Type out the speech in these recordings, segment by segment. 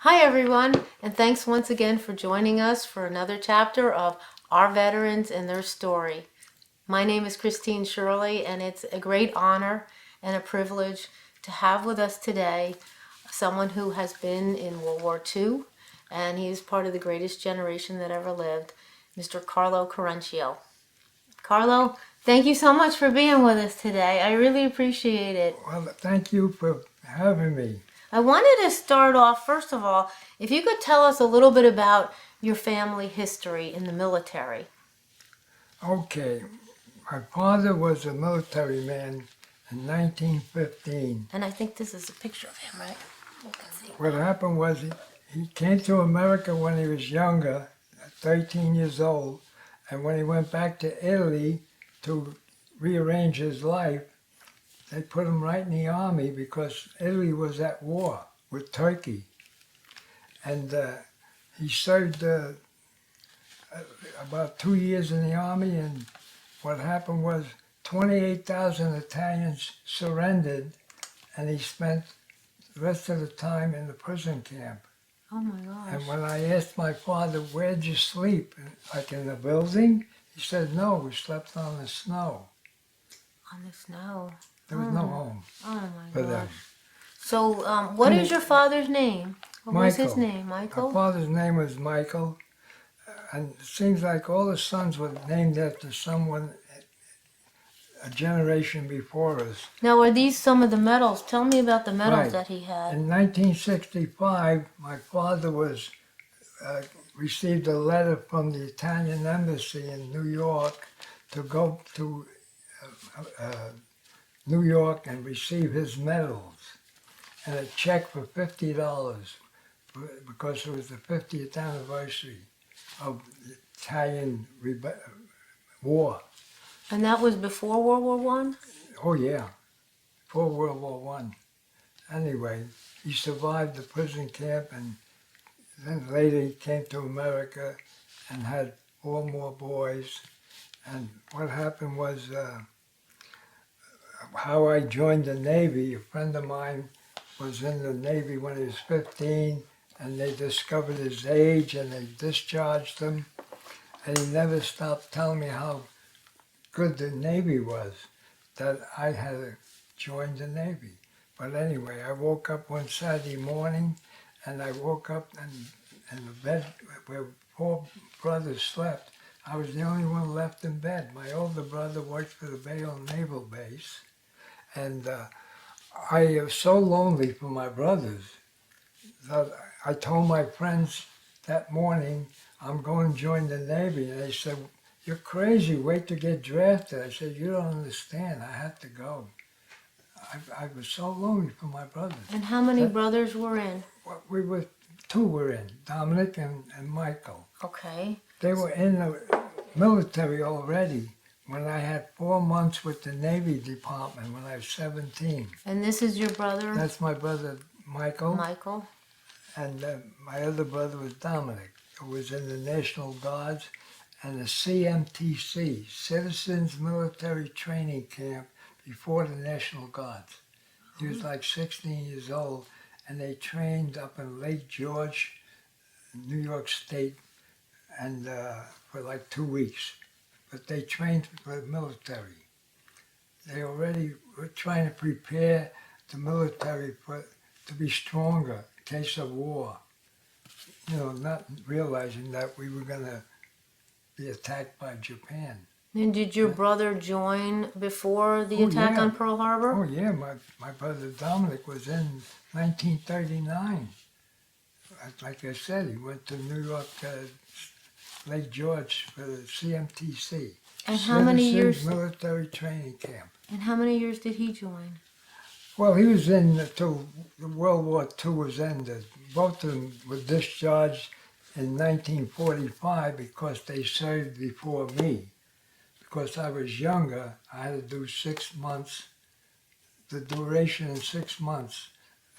Hi everyone, and thanks once again for joining us for another chapter of Our Veterans and Their Story. My name is Christine Shirley, and it's a great honor and a privilege to have with us today someone who has been in World War II, and he is part of the greatest generation that ever lived, Mr. Carlo Carunchio. Carlo, thank you so much for being with us today. I really appreciate it. Well, thank you for having me. I wanted to start off, first of all, if you could tell us a little bit about your family history in the military. Okay, my father was a military man in 1915. And I think this is a picture of him, right? You can see. What happened was he came to America when he was younger, 13 years old, and when he went back to Italy to rearrange his life, they put him right in the army because Italy was at war with Turkey. And he served about 2 years in the army, and what happened was 28,000 Italians surrendered, and he spent the rest of the time in the prison camp. Oh my gosh. And when I asked my father, where'd you sleep? Like in the building? He said, no, we slept on the snow. On the snow. There was no home Oh my for them. gosh. So, what is your father's name? What was his Michael. name? Michael? My father's name was Michael, and it seems like all the sons were named after someone a generation before us. Now, are these some of the medals? Tell me about the medals Right. that he had. In 1965, my father received a letter from the Italian embassy in New York to go to New York and receive his medals, and a check for $50 because it was the 50th anniversary of the Italian war. And that was before World War One? Oh yeah, before World War One. Anyway, he survived the prison camp, and then later he came to America and had 4 more boys. And what happened was how I joined the Navy. A friend of mine was in the Navy when he was 15, and they discovered his age and they discharged him. And he never stopped telling me how good the Navy was, that I had to join the Navy. But anyway, I woke up one Saturday morning, and I woke up in the bed where 4 brothers slept. I was the only one left in bed. My older brother worked for the Bayonne Naval Base, and I was so lonely for my brothers that I told my friends that morning, I'm going to join the Navy. And they said, you're crazy, wait to get drafted. I said, you don't understand, I had to go. I was so lonely for my brothers. And how many brothers were in? Well, 2 were in, Dominic and Michael. Okay. They were in the military already when I had 4 months with the Navy Department when I was 17. And this is your brother? That's my brother Michael. Michael. And my other brother was Dominic, who was in the National Guards and the CMTC, Citizens Military Training Camp, before the National Guards. He was like 16 years old, and they trained up in Lake George, New York State, and for like 2 weeks. But they trained for the military. They already were trying to prepare the military to be stronger in case of war. You know, not realizing that we were going to be attacked by Japan. And did your brother join before the attack on Pearl Harbor? Oh yeah, my brother Dominic was in 1939. Like I said, he went to New York, Lake George for the CMTC. And how many years? Military Training Camp. And how many years did he join? Well, he was in until World War II was ended. Both of them were discharged in 1945 because they served before me. Because I was younger, I had to do 6 months, the duration in 6 months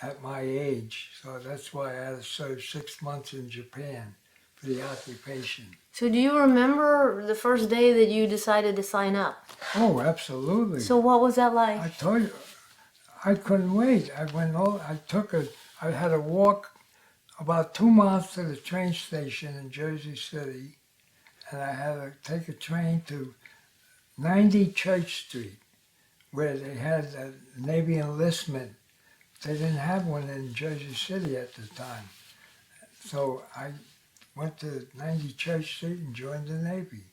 at my age. So that's why I had to serve 6 months in Japan for the occupation. So do you remember the first day that you decided to sign up? Oh, absolutely. So what was that like? I told you, I couldn't wait. I had to walk about 2 miles to the train station in Jersey City, and I had to take a train to 90 Church Street, where they had a Navy enlistment. They didn't have one in Jersey City at the time. So I went to 90 Church Street and joined the Navy.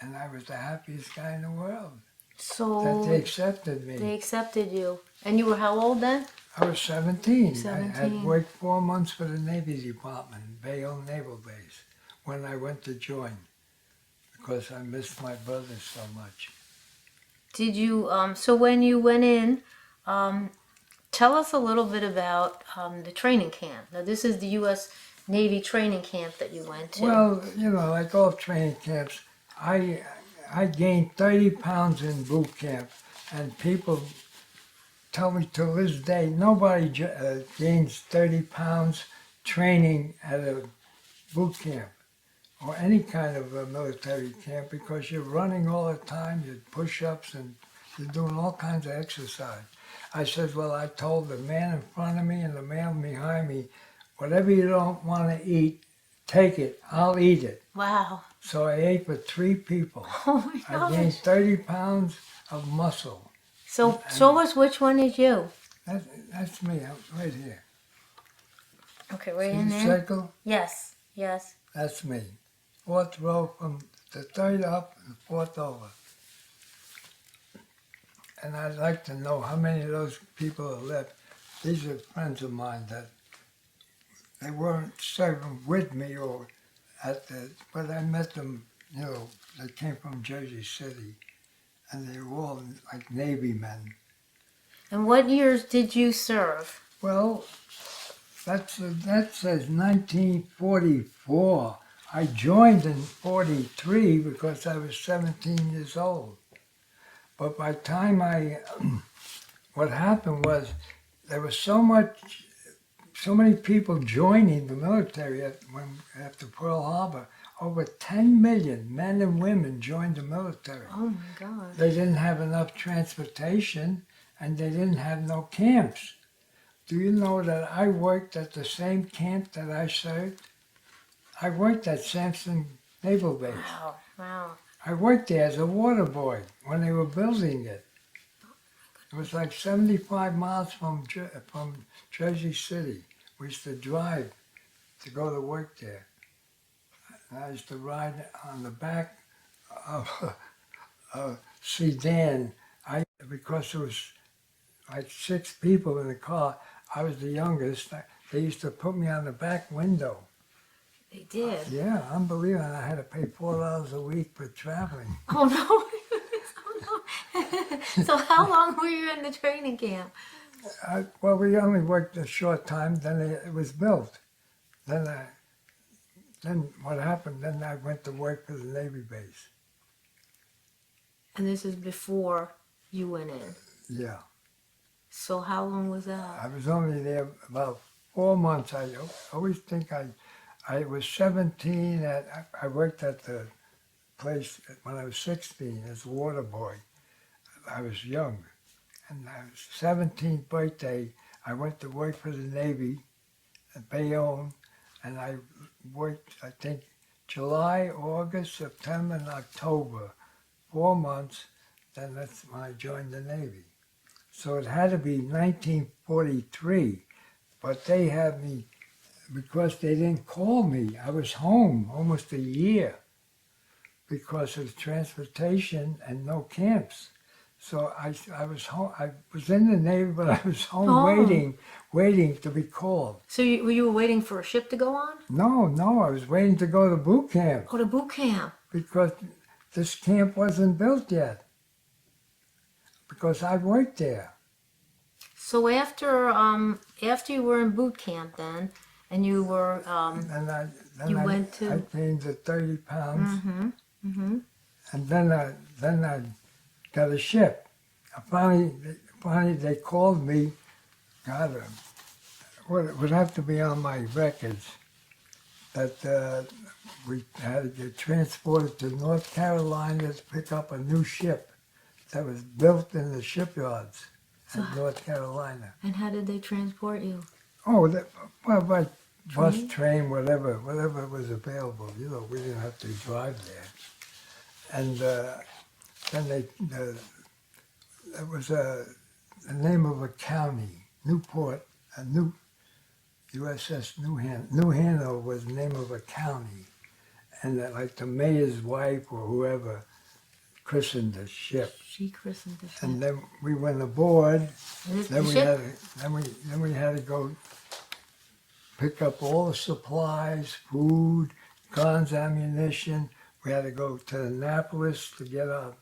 And I was the happiest guy in the world that So they accepted they me. accepted you. And you were how old then? I was 17. I 17. had worked 4 months for the Navy Department, Bayonne Naval Base, when I went to join, because I missed my brother so much. Did you, so when you went in, tell us a little bit about the training camp. Now, this is the U.S. Navy training camp that you went to. Well, like all training camps, I gained 30 pounds in boot camp, and people tell me to this day, nobody gains 30 pounds training at a boot camp or any kind of a military camp, because you're running all the time, you push-ups, and you're doing all kinds of exercise. I said, well, I told the man in front of me and the man behind me, whatever you don't want to eat, take it, I'll eat it. Wow. So I ate for 3 people. Oh my I gained gosh. 30 pounds of muscle. So show us which one is you. That's me, I'm right here. Okay, right See in the there? circle? Yes, yes. That's me. 4th row from the 3rd up and 4th over. And I'd like to know how many of those people are left. These are friends of mine that they weren't serving with me or but I met them, they came from Jersey City, and they were all like Navy men. And what years did you serve? Well, that says 1944. I joined in 43 because I was 17 years old. But by the time what happened was there was so many people joining the military after Pearl Harbor. Over 10 million men and women joined the military. Oh my God. They didn't have enough transportation, and they didn't have no camps. Do you know that I worked at the same camp that I served? I worked at Sampson Naval Base. Wow, wow. I worked there as a water boy when they were building it. It was like 75 miles from Jersey City. We used to drive to go to work there. And I used to ride on the back of a sedan. Because there was like 6 people in the car, I was the youngest. They used to put me on the back window. They did. Yeah, unbelievable. And I had to pay $4 a week for traveling. Oh no. Oh, no. So how long were you in the training camp? Well, we only worked a short time. Then it was built. Then what happened? Then I went to work for the Navy base. And this is before you went in. Yeah, So how long was that? I was only there about 4 months. I always think I was 17. I worked at the place when I was 16 as a water boy. I was young. And my 17th birthday, I went to work for the Navy at Bayonne, and I worked, I think, July, August, September, and October, 4 months. Then that's when I joined the Navy. So it had to be 1943, but they had me, because they didn't call me. I was home almost a year because of transportation and no camps. So I was home. I was in the Navy, but I was home Oh. waiting to be called. So you were waiting for a ship to go on? No, I was waiting to go to boot camp Oh, to boot camp. because this camp wasn't built yet. Because I worked there. So after you were in boot camp then, and you were And You I went to- I gained the 30 pounds. mm-hmm. And then I got a ship. Finally they called me. God, it would have to be on my records that we had to get transported to North Carolina to pick up a new ship that was built in the shipyards in North Carolina. And how did they transport you? Oh, bus, train, whatever was available. You know, we didn't have to drive there. And then it was the name of a county, Newport, USS New Hanover was the name of a county. And like the mayor's wife or whoever christened the ship. She christened the ship. And then we went aboard. Then we ship? had to go pick up all the supplies, food, guns, ammunition. We had to go to Annapolis to get our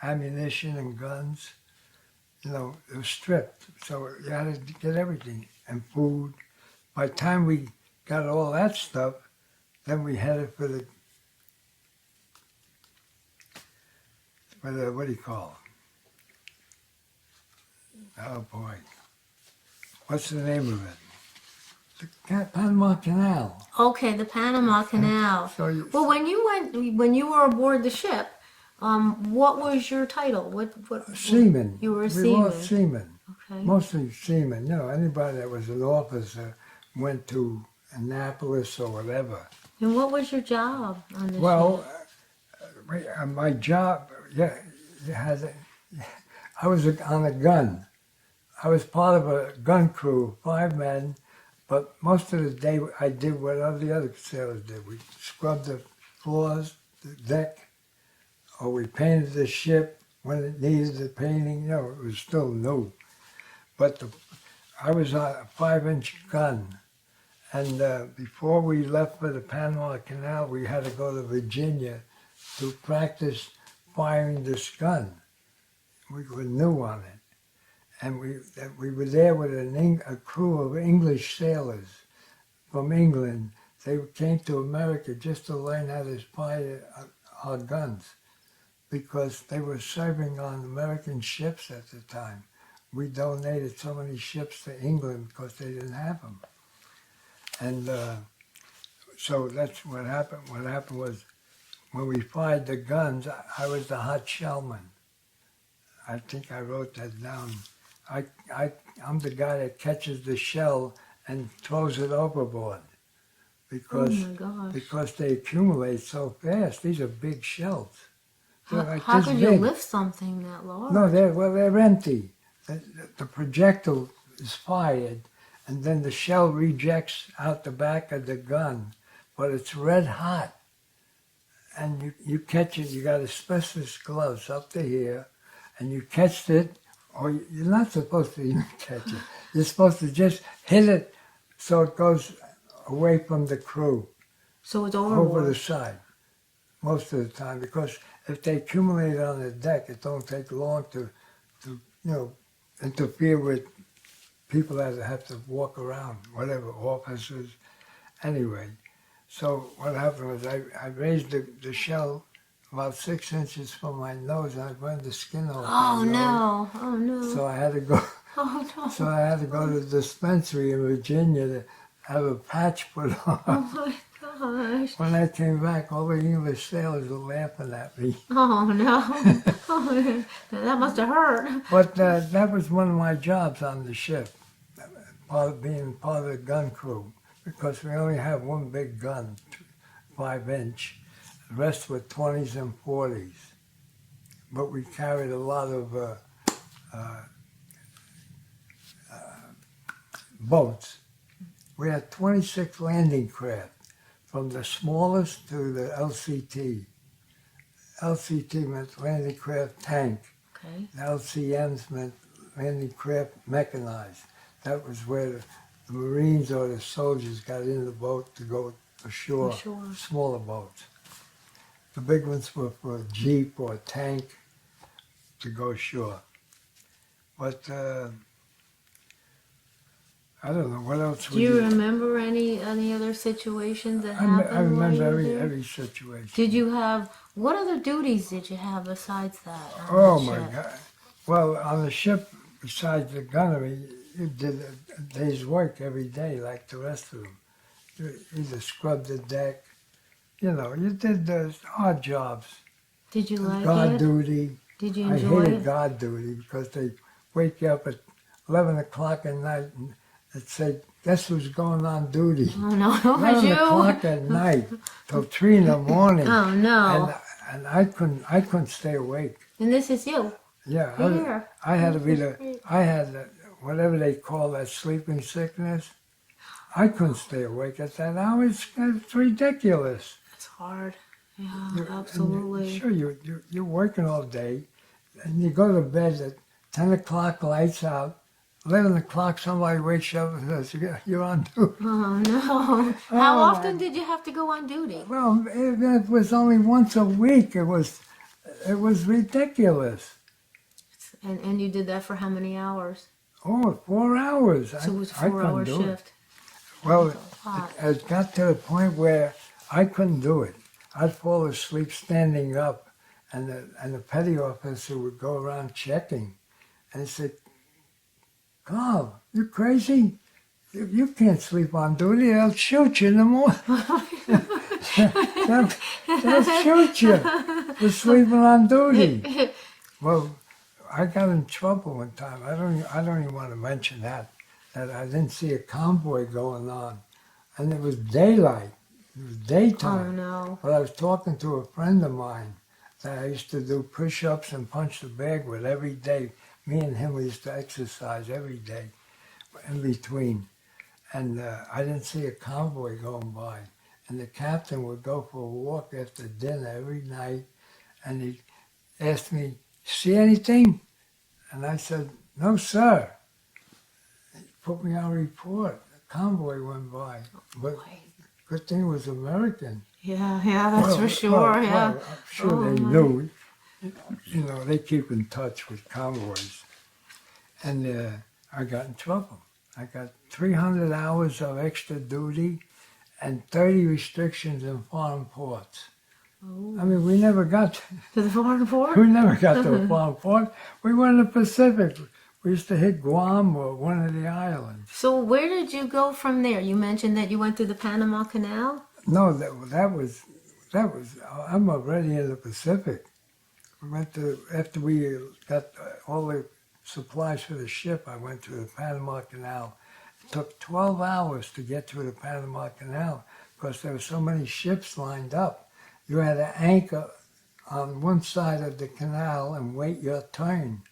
ammunition and guns. You know, it was stripped, so you had to get everything and food. By the time we got all that stuff, then we headed for the what do you call it? Oh boy, what's the name of it? The Panama Canal. Okay, the Panama Canal. So Well, when you were aboard the ship, what was your title? What? seaman. You were a We seaman. were seamen. Okay. Mostly seamen. You know, anybody that was an officer went to Annapolis or whatever. And what was your job on the Well, ship? my job, I was on a gun. I was part of a gun crew, 5 men, but most of the day I did what all the other sailors did. We scrubbed the floors, the deck, or we painted the ship when it needed the painting. You know, it was still new. But I was on a 5-inch gun. And before we left for the Panama Canal, we had to go to Virginia to practice firing this gun. We were new on it. And we were there with a crew of English sailors from England. They came to America just to learn how to fire our guns because they were serving on American ships at the time. We donated so many ships to England because they didn't have them. And so that's what happened. What happened was when we fired the guns, I was the hot shellman. I think I wrote that down. I'm the guy that catches the shell and throws it overboard because Oh my gosh. because they accumulate so fast. These are big shells. They're like How this could you big. lift something that large? No, they're empty. The projectile is fired, and then the shell rejects out the back of the gun, but it's red hot. And you catch it, you got asbestos gloves up to here, and you catch it, or you're not supposed to even catch it. You're supposed to just hit it so it goes away from the crew, So it's over overboard. the side, most of the time, because if they accumulate on the deck, it don't take long to interfere with people that have to walk around, whatever, officers. Anyway, so what happened was I raised the shell about 6 inches from my nose, and I burned the skin off Oh my nose. no! Oh no! So I had to go. Oh no! So I had to go to the dispensary in Virginia to have a patch put on. Oh my gosh! When I came back, all the English sailors were laughing at me. Oh no! Oh, that must have hurt. But that was one of my jobs on the ship, being part of the gun crew, because we only have one big gun, 5-inch. The rest were 20s and 40s. But we carried a lot of boats. We had 26 landing craft, from the smallest to the LCT. LCT meant landing craft tank. Okay. The LCMs meant landing craft mechanized. That was where the Marines or the soldiers got in the boat to go ashore, Ashore. smaller boats. The big ones were for a jeep or a tank to go ashore. But I don't know, what else Do you remember any other situations that happened? I remember while you were there? every situation. Did you have, what other duties did you have besides that? on Oh the my ship? God. Well, on the ship, besides the gunnery, you did a day's work every day like the rest of them. You either scrubbed the deck, you did the odd jobs. Did you like Guard it? duty. Did you I enjoy hated it? guard duty because they wake you up at 11 o'clock at night and it said guess who's going on duty? Oh no, it was 11 you. o'clock at night till 3 in the morning. Oh no. And I couldn't stay awake. And this is you. Yeah, Here. I had to be This is great. I had whatever they call that sleeping sickness. I couldn't stay awake at that hour. It's ridiculous. It's hard. Yeah, And absolutely. sure, you're working all day, and you go to bed at 10 o'clock, lights out. 11 o'clock, somebody wakes you up and says, "You're on duty." Oh no. How Oh, often did you have to go on duty? Well, it was only once a week. It was ridiculous. And you did that for how many hours? Oh, 4 hours. So it was a I couldn't 4-hour do it. shift. Well, That's a lot. it got to the point where I couldn't do it. I'd fall asleep standing up, and the petty officer would go around checking, and he said, "Carl, you crazy? You can't sleep on duty. They'll shoot you in the morning. they'll shoot you for sleeping on duty." Well, I got in trouble one time. I don't even want to mention that I didn't see a convoy going on, and it was daylight. It was Oh daytime. no. But I was talking to a friend of mine that I used to do push-ups and punch the bag with every day. Me and him, we used to exercise every day in between. And I didn't see a convoy going by. And the captain would go for a walk after dinner every night, and he asked me, "See anything?" And I said, "No, sir." He put me on report. A convoy went by. But Boy. good thing it was American. Yeah, that's Well, for sure. well, Yeah. well, I'm sure Oh, they my. knew. You know, they keep in touch with convoys. And I got in trouble. I got 300 hours of extra duty and 30 restrictions in foreign ports. Oh. I mean, we never got To the foreign port? we never got to a foreign port. We were in the Pacific. We used to hit Guam or one of the islands. So where did you go from there? You mentioned that you went through the Panama Canal? No, that was I'm already in the Pacific. We went to after we got all the supplies for the ship. I went through the Panama Canal. It took 12 hours to get through the Panama Canal because there were so many ships lined up. You had to anchor on one side of the canal and wait your turn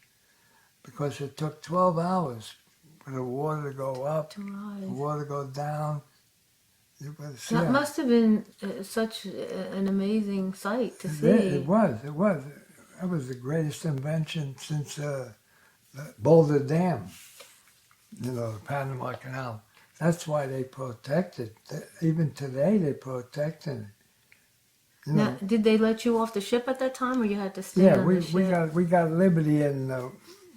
because it took 12 hours for the water to go up, the Right. water to go down. That must have been such an amazing sight to see. It was. That was the greatest invention since the Boulder Dam, you know, the Panama Canal. That's why they protected. Even today, they protect it. You know, Now, did they let you off the ship at that time, or you had to stay yeah, on the ship? we got Liberty in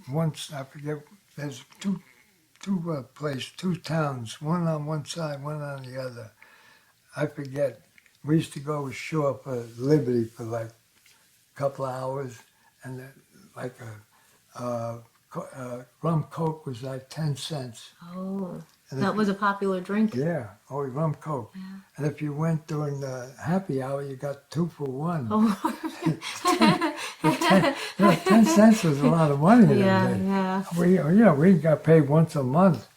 once. I forget. There's two places, two towns, one on one side, one on the other. I forget. We used to go ashore for Liberty for like a couple of hours, and then like rum Coke was like 10 cents. Oh, And that if- was a popular drink. Yeah, or rum Coke. Yeah. And if you went during the happy hour, you got 2 for 1. Oh, 10 cents was a lot of money in yeah, the day. yeah. We got paid once a month.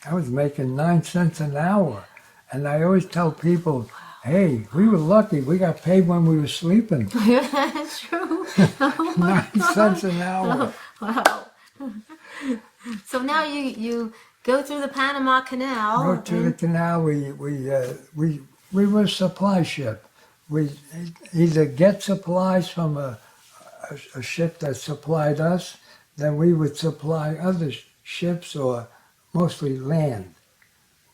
I was making 9 cents an hour. And I always tell people, hey, we were lucky. We got paid when we were sleeping. Yeah, that's true. 9 cents an hour. Wow. So now you go through the Panama Canal. Go to the canal. We were a supply ship. We either get supplies from a ship that supplied us, then we would supply other ships or mostly land,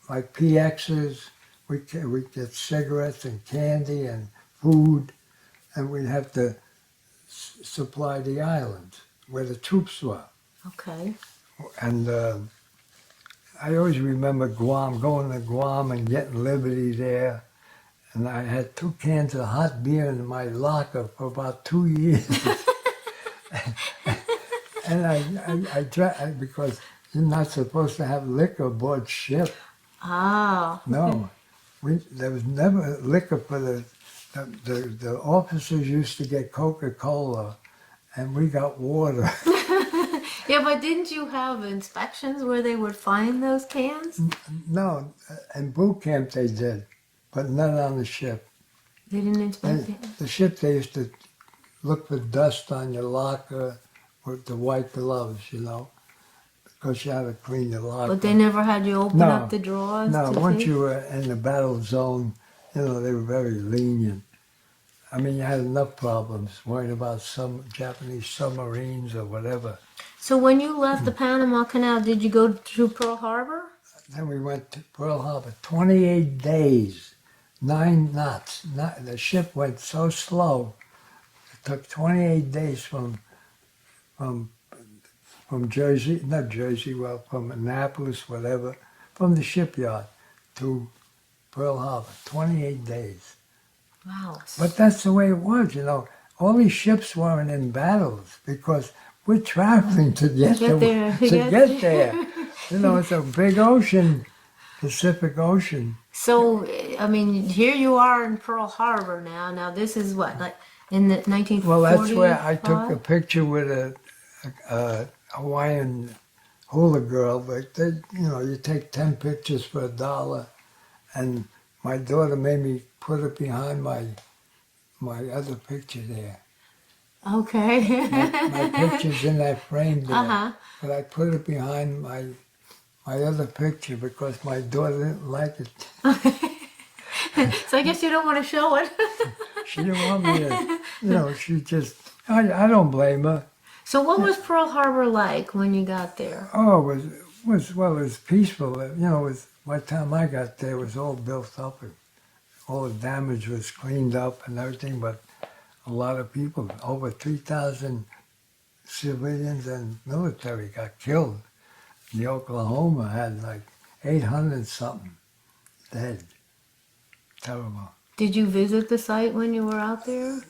like PXs. We'd get cigarettes and candy and food, and we'd have to supply the islands where the troops were. Okay. And I always remember Guam, going to Guam and getting Liberty there. And I had 2 cans of hot beer in my locker for about 2 years. And I drank, because you're not supposed to have liquor aboard ship. Ah. No. There was never liquor for the officers used to get Coca-Cola, and we got water. Yeah, but didn't you have inspections where they would find those cans? No, in boot camp they did, but not on the ship. They didn't inspect And it. the ship, they used to look for dust on your locker with the white gloves, because you had to clean your locker. But they never had you open No, up the drawers No, to once see? you were in the battle zone, they were very lenient. I mean, you had enough problems worrying about some Japanese submarines or whatever. So when you left the Panama Canal, did you go to Pearl Harbor? Then we went to Pearl Harbor, 28 days, 9 knots. The ship went so slow, it took 28 days from Jersey, not Jersey, well, from Annapolis, whatever, from the shipyard to Pearl Harbor, 28 days. Wow. But that's the way it was, All these ships weren't in battles because we're traveling to get there. It's a big ocean, Pacific Ocean. So, I mean, here you are in Pearl Harbor now. Now, this is what, like in the 1940s? Well, that's where I took a picture with a Hawaiian hula girl. But you take 10 pictures for $1, and my daughter made me put it behind my other picture there. Okay. My picture's in that frame there, Uh-huh. but I put it behind my other picture because my daughter didn't like it. So I guess you don't want to show it. She didn't want me to, she just, I don't blame her. So what was Pearl Harbor like when you got there? Oh, it was peaceful. By the time I got there, it was all built up and all the damage was cleaned up and everything, but a lot of people, over 3,000 civilians and military got killed. The Oklahoma had like 800 something dead. Terrible. Did you visit the site when you were out there?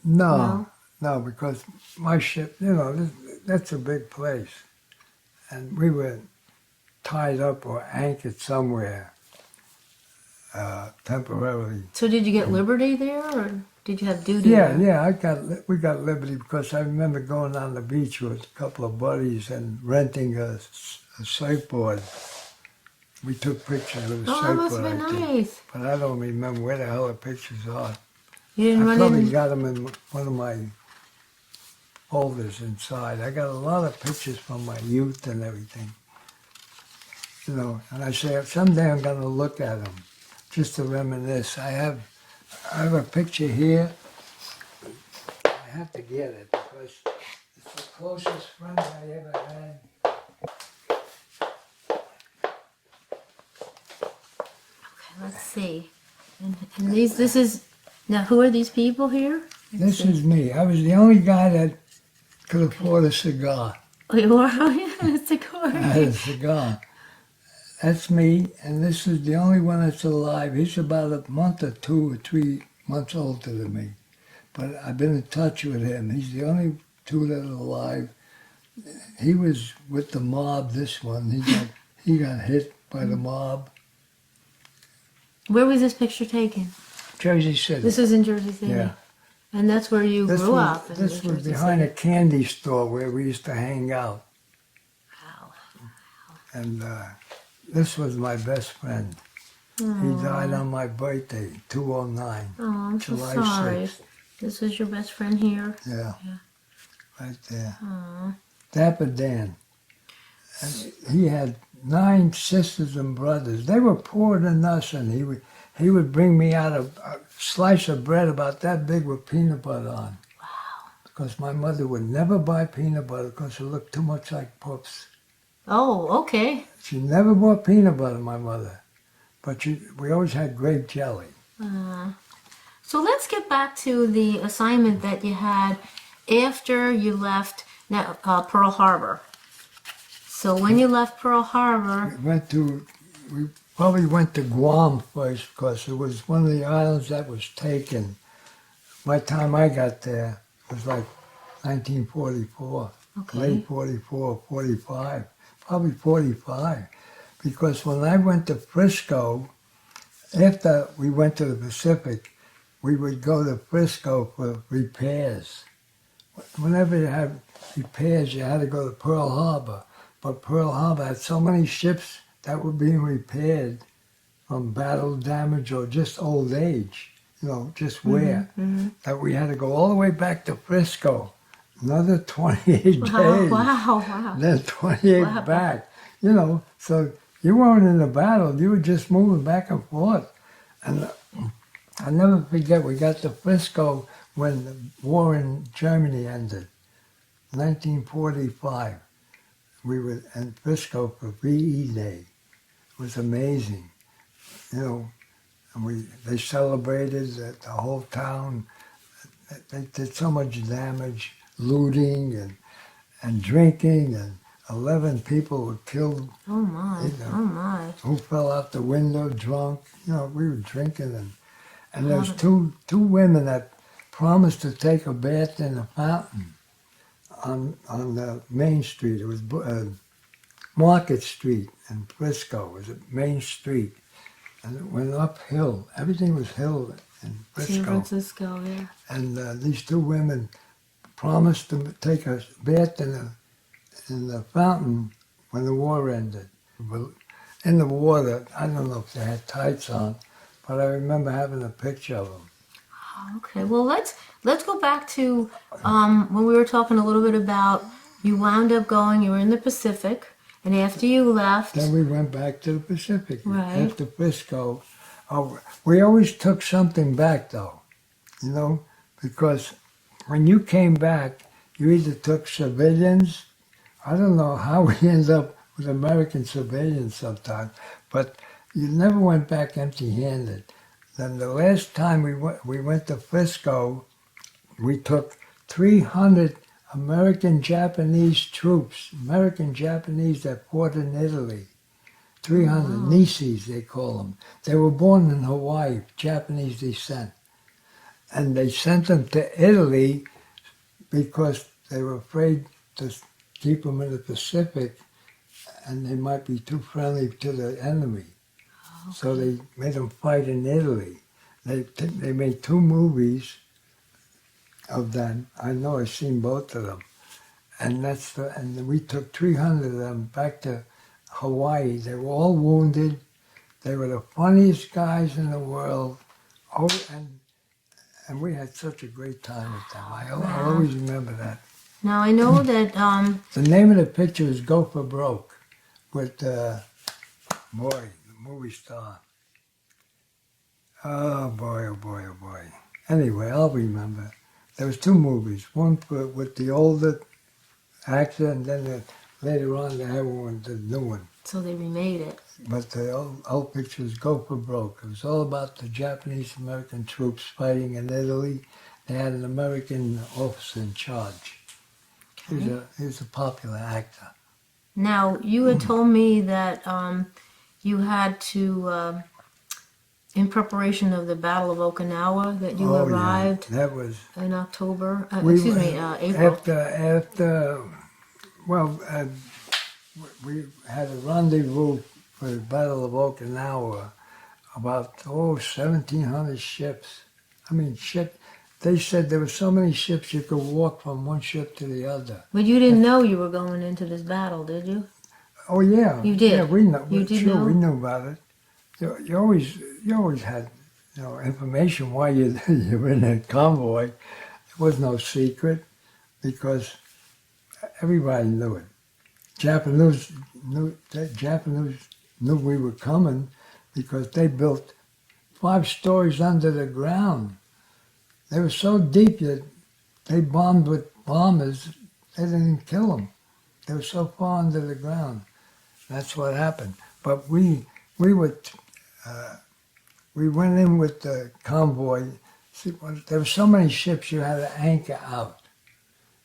No, because my ship, that's a big place. And we were tied up or anchored somewhere temporarily. So did you get liberty there, or did you have duty Yeah, there? yeah, we got liberty because I remember going on the beach with a couple of buddies and renting a surfboard. We took pictures with a Oh, that must surfboard, have I been think. nice. But I don't remember where the hell the pictures are. You didn't I run probably in. got them in one of my folders inside. I got a lot of pictures from my youth and everything. And I say, someday I'm going to look at them just to reminisce. I have a picture here. I have to get it because it's the closest friend I ever had. Okay, let's see. And this is, now who are these people here? This is me. I was the only guy that could afford a cigar. Oh, you are? Oh, yeah, it's a I had a cigar. That's me, and this is the only one that's alive. He's about a month or 2 or 3 months older than me. But I've been in touch with him. He's the only 2 that are alive. He was with the mob, this one. He got hit by the mob. Where was this picture taken? Jersey City. This is in Jersey City. Yeah. And that's where you grew up. In This was Jersey behind City. a candy store where we used to hang out. Wow. And this was my best friend. He died on my birthday, 209. Oh, I'm so July sorry. 6th. This is your best friend here. Yeah, Yeah. right there. Aw. Dapper Dan. And he had 9 sisters and brothers. They were poorer than us, and he would bring me out a slice of bread about that big with peanut butter on. Wow. Because my mother would never buy peanut butter because it looked too much like Puffs. Oh, okay. She never bought peanut butter, my mother. But we always had grape jelly. So let's get back to the assignment that you had after you left Pearl Harbor. So when you left Pearl Harbor, We probably went to Guam first because it was one of the islands that was taken. By the time I got there, it was like 1944, okay. late 44, 45, probably 45. Because when I went to Frisco, after we went to the Pacific, we would go to Frisco for repairs. whenever you had repairs, you had to go to Pearl Harbor. But Pearl Harbor had so many ships that were being repaired from battle damage or just old age, just wear, that we had to go all the way back to Frisco, another 28 Wow, days, wow. then 28 Wow. back, so you weren't in the battle, you were just moving back and forth. And I'll never forget, we got to Frisco when the war in Germany ended, 1945. We were in Frisco for VE Day. It was amazing, and they celebrated the whole town. They did so much damage, looting and drinking, and 11 people were killed. Oh my, oh my. Who fell out the window drunk. We were drinking, and there was two women that promised to take a bath in a fountain on the main street. It was Market Street in Frisco. It was a main street. And it went uphill. Everything was hill in Frisco. San Francisco, yeah. And these two women promised to take a bath in the fountain when the war ended. But in the water, I don't know if they had tights on, but I remember having a picture of them. Okay, well let's go back to when we were talking a little bit about you wound up going. You were in the Pacific, and after you left, Then we went back to the Pacific. Right. After Frisco. We always took something back, though, because when you came back, you either took civilians. I don't know how we ended up with American civilians sometimes, but you never went back empty-handed. Then the last time we went to Frisco, we took 300 American-Japanese troops, American-Japanese that fought in Italy. 300 Nisis, they call them. They were born in Hawaii, Japanese descent. And they sent them to Italy because they were afraid to keep them in the Pacific and they might be too friendly to the enemy. Okay. So they made them fight in Italy. They made 2 movies of them. I know I've seen both of them. And we took 300 of them back to Hawaii. They were all wounded. They were the funniest guys in the world. Oh, and we had such a great time with them. I always remember that. now I know that The name of the picture is Go for Broke with, the movie star. Oh boy, oh boy, oh boy. Anyway, I'll remember. There was 2 movies. One with the older actor, and then later on they had one, the new one. so they remade it. But the old picture was Go for Broke. It was all about the Japanese-American troops fighting in Italy. They had an American officer in charge. Okay. He was a popular actor. Now you had told me that you had to, in preparation of the Battle of Okinawa, that you Oh, arrived yeah. That was in October. We- April. we had a rendezvous for the Battle of Okinawa. About 1,700 ships. I mean, they said there were so many ships you could walk from one ship to the other. But you didn't know you were going into this battle, did you? Oh yeah, You did? Yeah, we know. You did Sure, know? we knew about it. You always had information while you were in that convoy. It was no secret because everybody knew it. Japanese knew we were coming because they built 5 stories under the ground. They were so deep that they bombed with bombers. They didn't kill them. They were so far under the ground. That's what happened. But we went in with the convoy. See, there were so many ships you had to anchor out.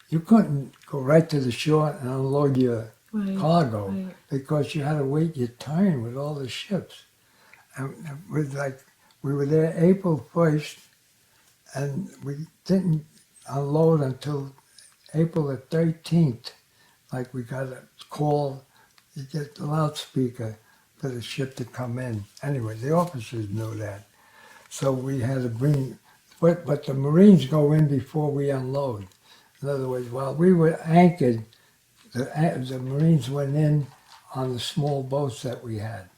You couldn't go right to the shore and unload your cargo right. because you had to wait your turn with all the ships. And it was like we were there April 1st, and we didn't unload until April the 13th. Like we got a call, you get the loudspeaker for the ship to come in. Anyway, the officers knew that. So we had to bring, but the Marines go in before we unload. In other words, while we were anchored, the Marines went in on the small boats that we had.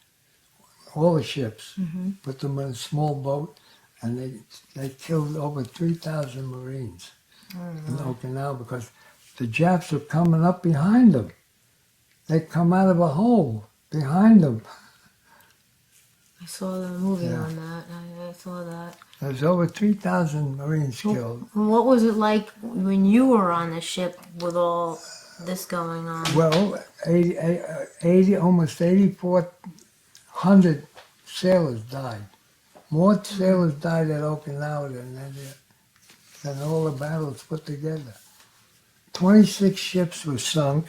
All the ships, put them in a small boat, and they killed over 3,000 Marines in Okinawa because the Japs were coming up behind them. They come out of a hole behind them. I saw the movie Yeah. on that. I saw that. There's over 3,000 Marines killed. And what was it like when you were on the ship with all this going on? Well, 80 almost 8,400 sailors died. More sailors died at Okinawa than all the battles put together. 26 ships were sunk,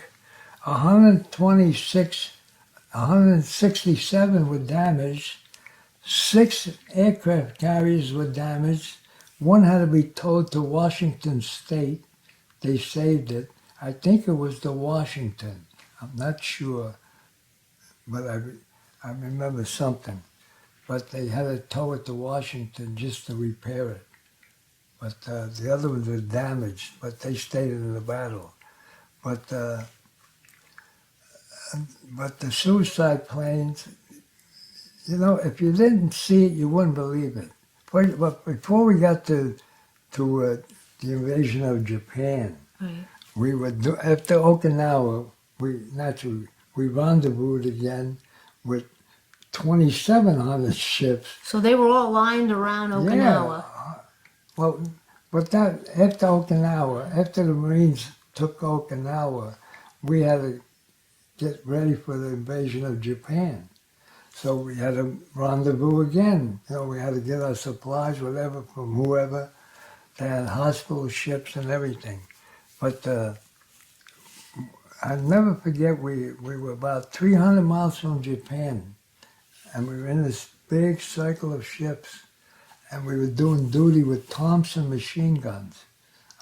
167 were damaged, 6 aircraft carriers were damaged. One had to be towed to Washington State. They saved it. I think it was the Washington. I'm not sure, but I remember something. But they had to tow it to Washington just to repair it. But the other ones were damaged, but they stayed in the battle. But the suicide planes, you know, if you didn't see it, you wouldn't believe it. But before we got to the invasion of Japan, Right. we would after Okinawa, we rendezvoused again with 2,700 ships. So they were all lined around Okinawa. Yeah. Well, but that after Okinawa, after the Marines took Okinawa, we had to get ready for the invasion of Japan. So we had to rendezvous again. You know, we had to get our supplies, whatever, from whoever. They had hospital ships and everything. But I'll never forget, we were about 300 miles from Japan, and we were in this big circle of ships, and we were doing duty with Thompson machine guns.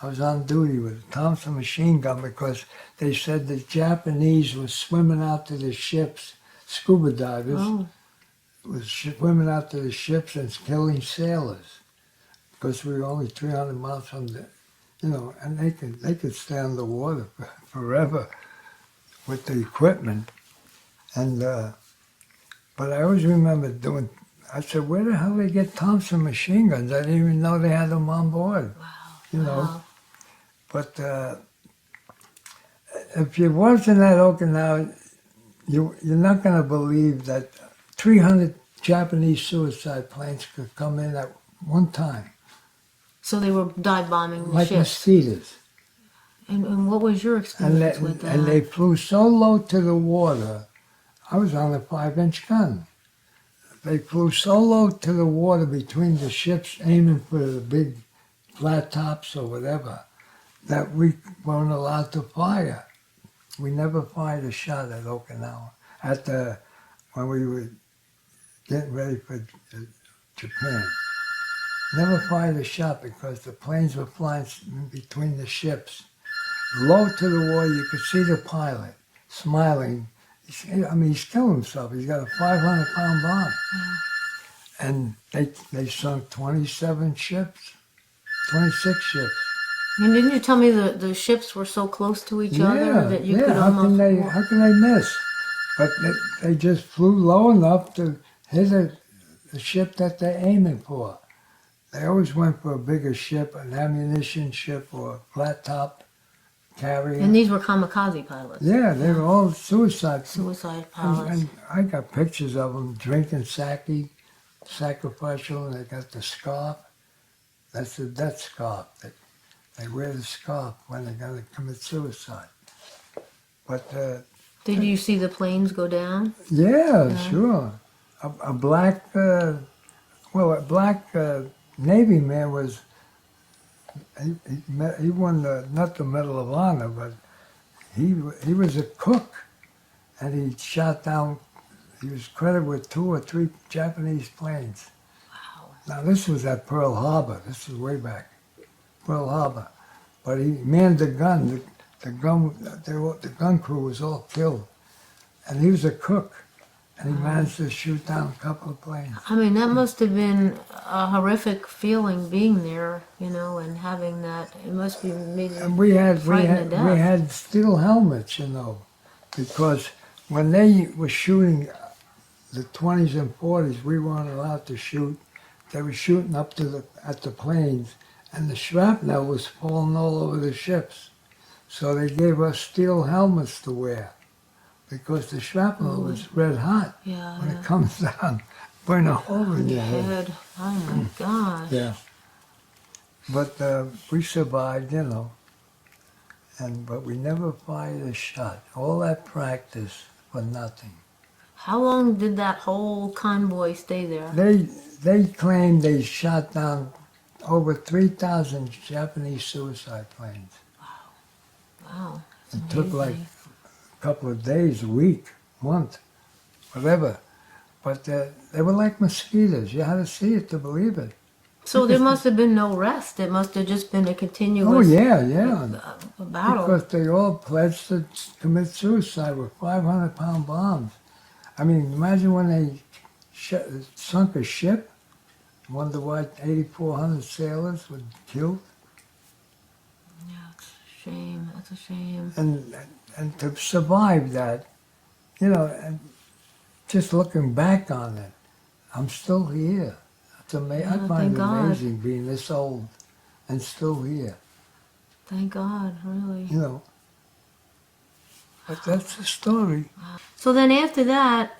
I was on duty with a Thompson machine gun because they said the Japanese were swimming out to the ships, scuba divers, Oh, was swimming out to the ships and killing sailors because we were only 300 miles from the, you know, and they could stay underwater forever with the equipment. And but I always remember I said, where the hell they get Thompson machine guns? I didn't even know they had them on board. wow. You know. Wow. But if you wasn't at Okinawa, you're not going to believe that 300 Japanese suicide planes could come in at one time, So they were dive bombing the like ships. mosquitoes. And what was your experience with that? And they flew so low to the water. I was on a 5-inch gun. They flew so low to the water between the ships, aiming for the big flat tops or whatever, that we weren't allowed to fire. We never fired a shot at Okinawa when we were getting ready for Japan. Never fired a shot because the planes were flying between the ships. Low to the water, you could see the pilot smiling. He's killing himself. He's got a 500-pound bomb. And they sunk 27 ships, 26 ships. And didn't you tell me the ships were so close to each other that you could how almost... how can they miss? But they just flew low enough to hit the ship that they're aiming for. They always went for a bigger ship, an ammunition ship or a flat top carrier. And these were kamikaze pilots. Yeah, they were all suicide. Suicide pilots. And I got pictures of them drinking sake, sacrificial, and they got the scarf. That's the death scarf. They wear the scarf when they're going to commit suicide. But Did you see the planes go down? yeah, sure. A black, Navy man was. He won not the Medal of Honor, but he was a cook, and he shot down. He was credited with 2 or 3 Japanese planes. Wow. Now this was at Pearl Harbor. This is way back, Pearl Harbor. But he manned the gun. The gun crew was all killed, and he was a cook. And he managed to shoot down a couple of planes. I mean, that must have been a horrific feeling being there, you know, and having that. It must be made And you frightened to we death. had steel helmets, you know, because when they were shooting the 20s and 40s, we weren't allowed to shoot. They were shooting up to at the planes, and the shrapnel was falling all over the ships. So they gave us steel helmets to wear because the shrapnel was red hot. Yeah, When yeah. it comes down, burn a hole in your head. Head. Oh my gosh. Yeah. But we survived, you know. But we never fired a shot. All that practice for nothing. How long did that whole convoy stay there? They claimed they shot down over 3,000 Japanese suicide planes. Wow. It took like amazing. a couple of days, a week, month, whatever. But they were like mosquitoes. You had to see it to believe it. So there must have been no rest. It must have just been a Oh, continuous yeah. battle. Because they all pledged to commit suicide with 500-pound bombs. I mean, imagine when they sunk a ship. Wonder why 8,400 sailors were killed. Yeah, it's a shame. That's a shame. And to survive that, you know, and just looking back on it, I'm still here. It's amazing. Yeah, I find thank it God. amazing being this old and still here, Thank God, really. you know. But that's the story. So then after that,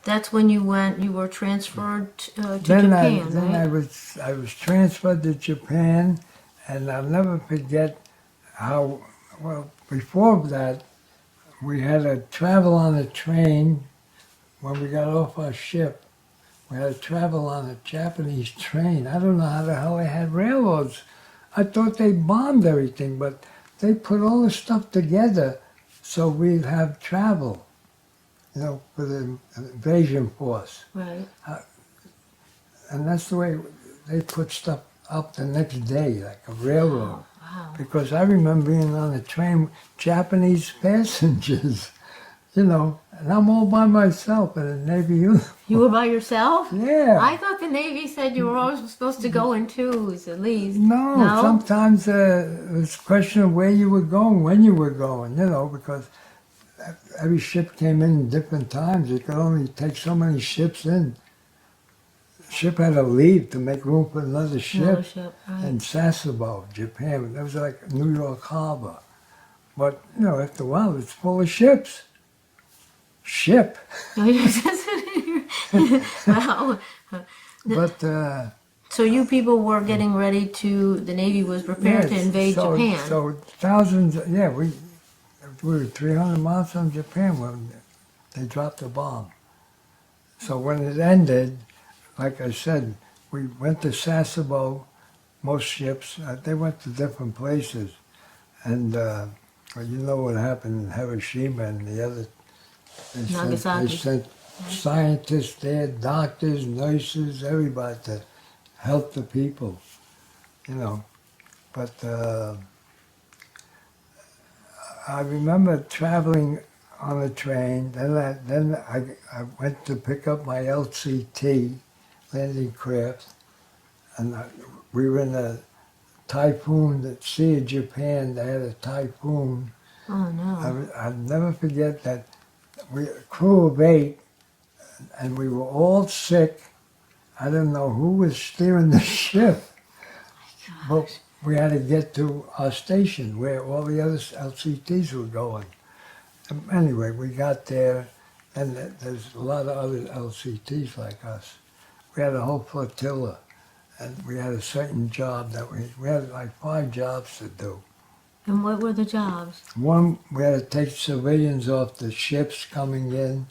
that's when you were transferred to Then Japan, then right? I was transferred to Japan, and I'll never forget how, well, before that, we had to travel on a train when we got off our ship. We had to travel on a Japanese train. I don't know how the hell they had railroads. I thought they bombed everything, but they put all the stuff together so we'd have travel, you know, for the invasion force. Right. And that's the way they put stuff up the next day, like a railroad. Wow. Because I remember being on a train with Japanese passengers, you know, and I'm all by myself in a Navy uniform. You were by yourself? Yeah. I thought the Navy said you were always supposed to go in twos at least. No, sometimes it was a question of where you were going, when you were going, you know, because every ship came in different times. It could only take so many ships in. The ship had to leave to make room for another ship. Another ship, right. In Sasebo, Japan. That was like New York Harbor. But, you know, after a while, it's full of ships. Ship. Wow. But, So you people were getting ready the Navy was prepared to invade Japan. So thousands, yeah, we were 300 miles from Japan when they dropped the bomb. So when it ended, like I said, we went to Sasebo, most ships, they went to different places. And well, you know what happened in Hiroshima and the other, Nagasaki. they sent scientists there, doctors, nurses, everybody to help the people, you know. But I remember traveling on a train. Then I went to pick up my LCT, landing craft, and we were in a typhoon at Sea of Japan. They had a typhoon. Oh no. I'll never forget that. We a crew of 8, and we were all sick. I don't know who was steering the ship, but we had to get to our station where all the other LCTs were going. Anyway, we got there, and there's a lot of other LCTs like us. We had a whole flotilla, and we had a certain job that we had like 5 jobs to do. And what were the jobs? One, we had to take civilians off the ships coming in.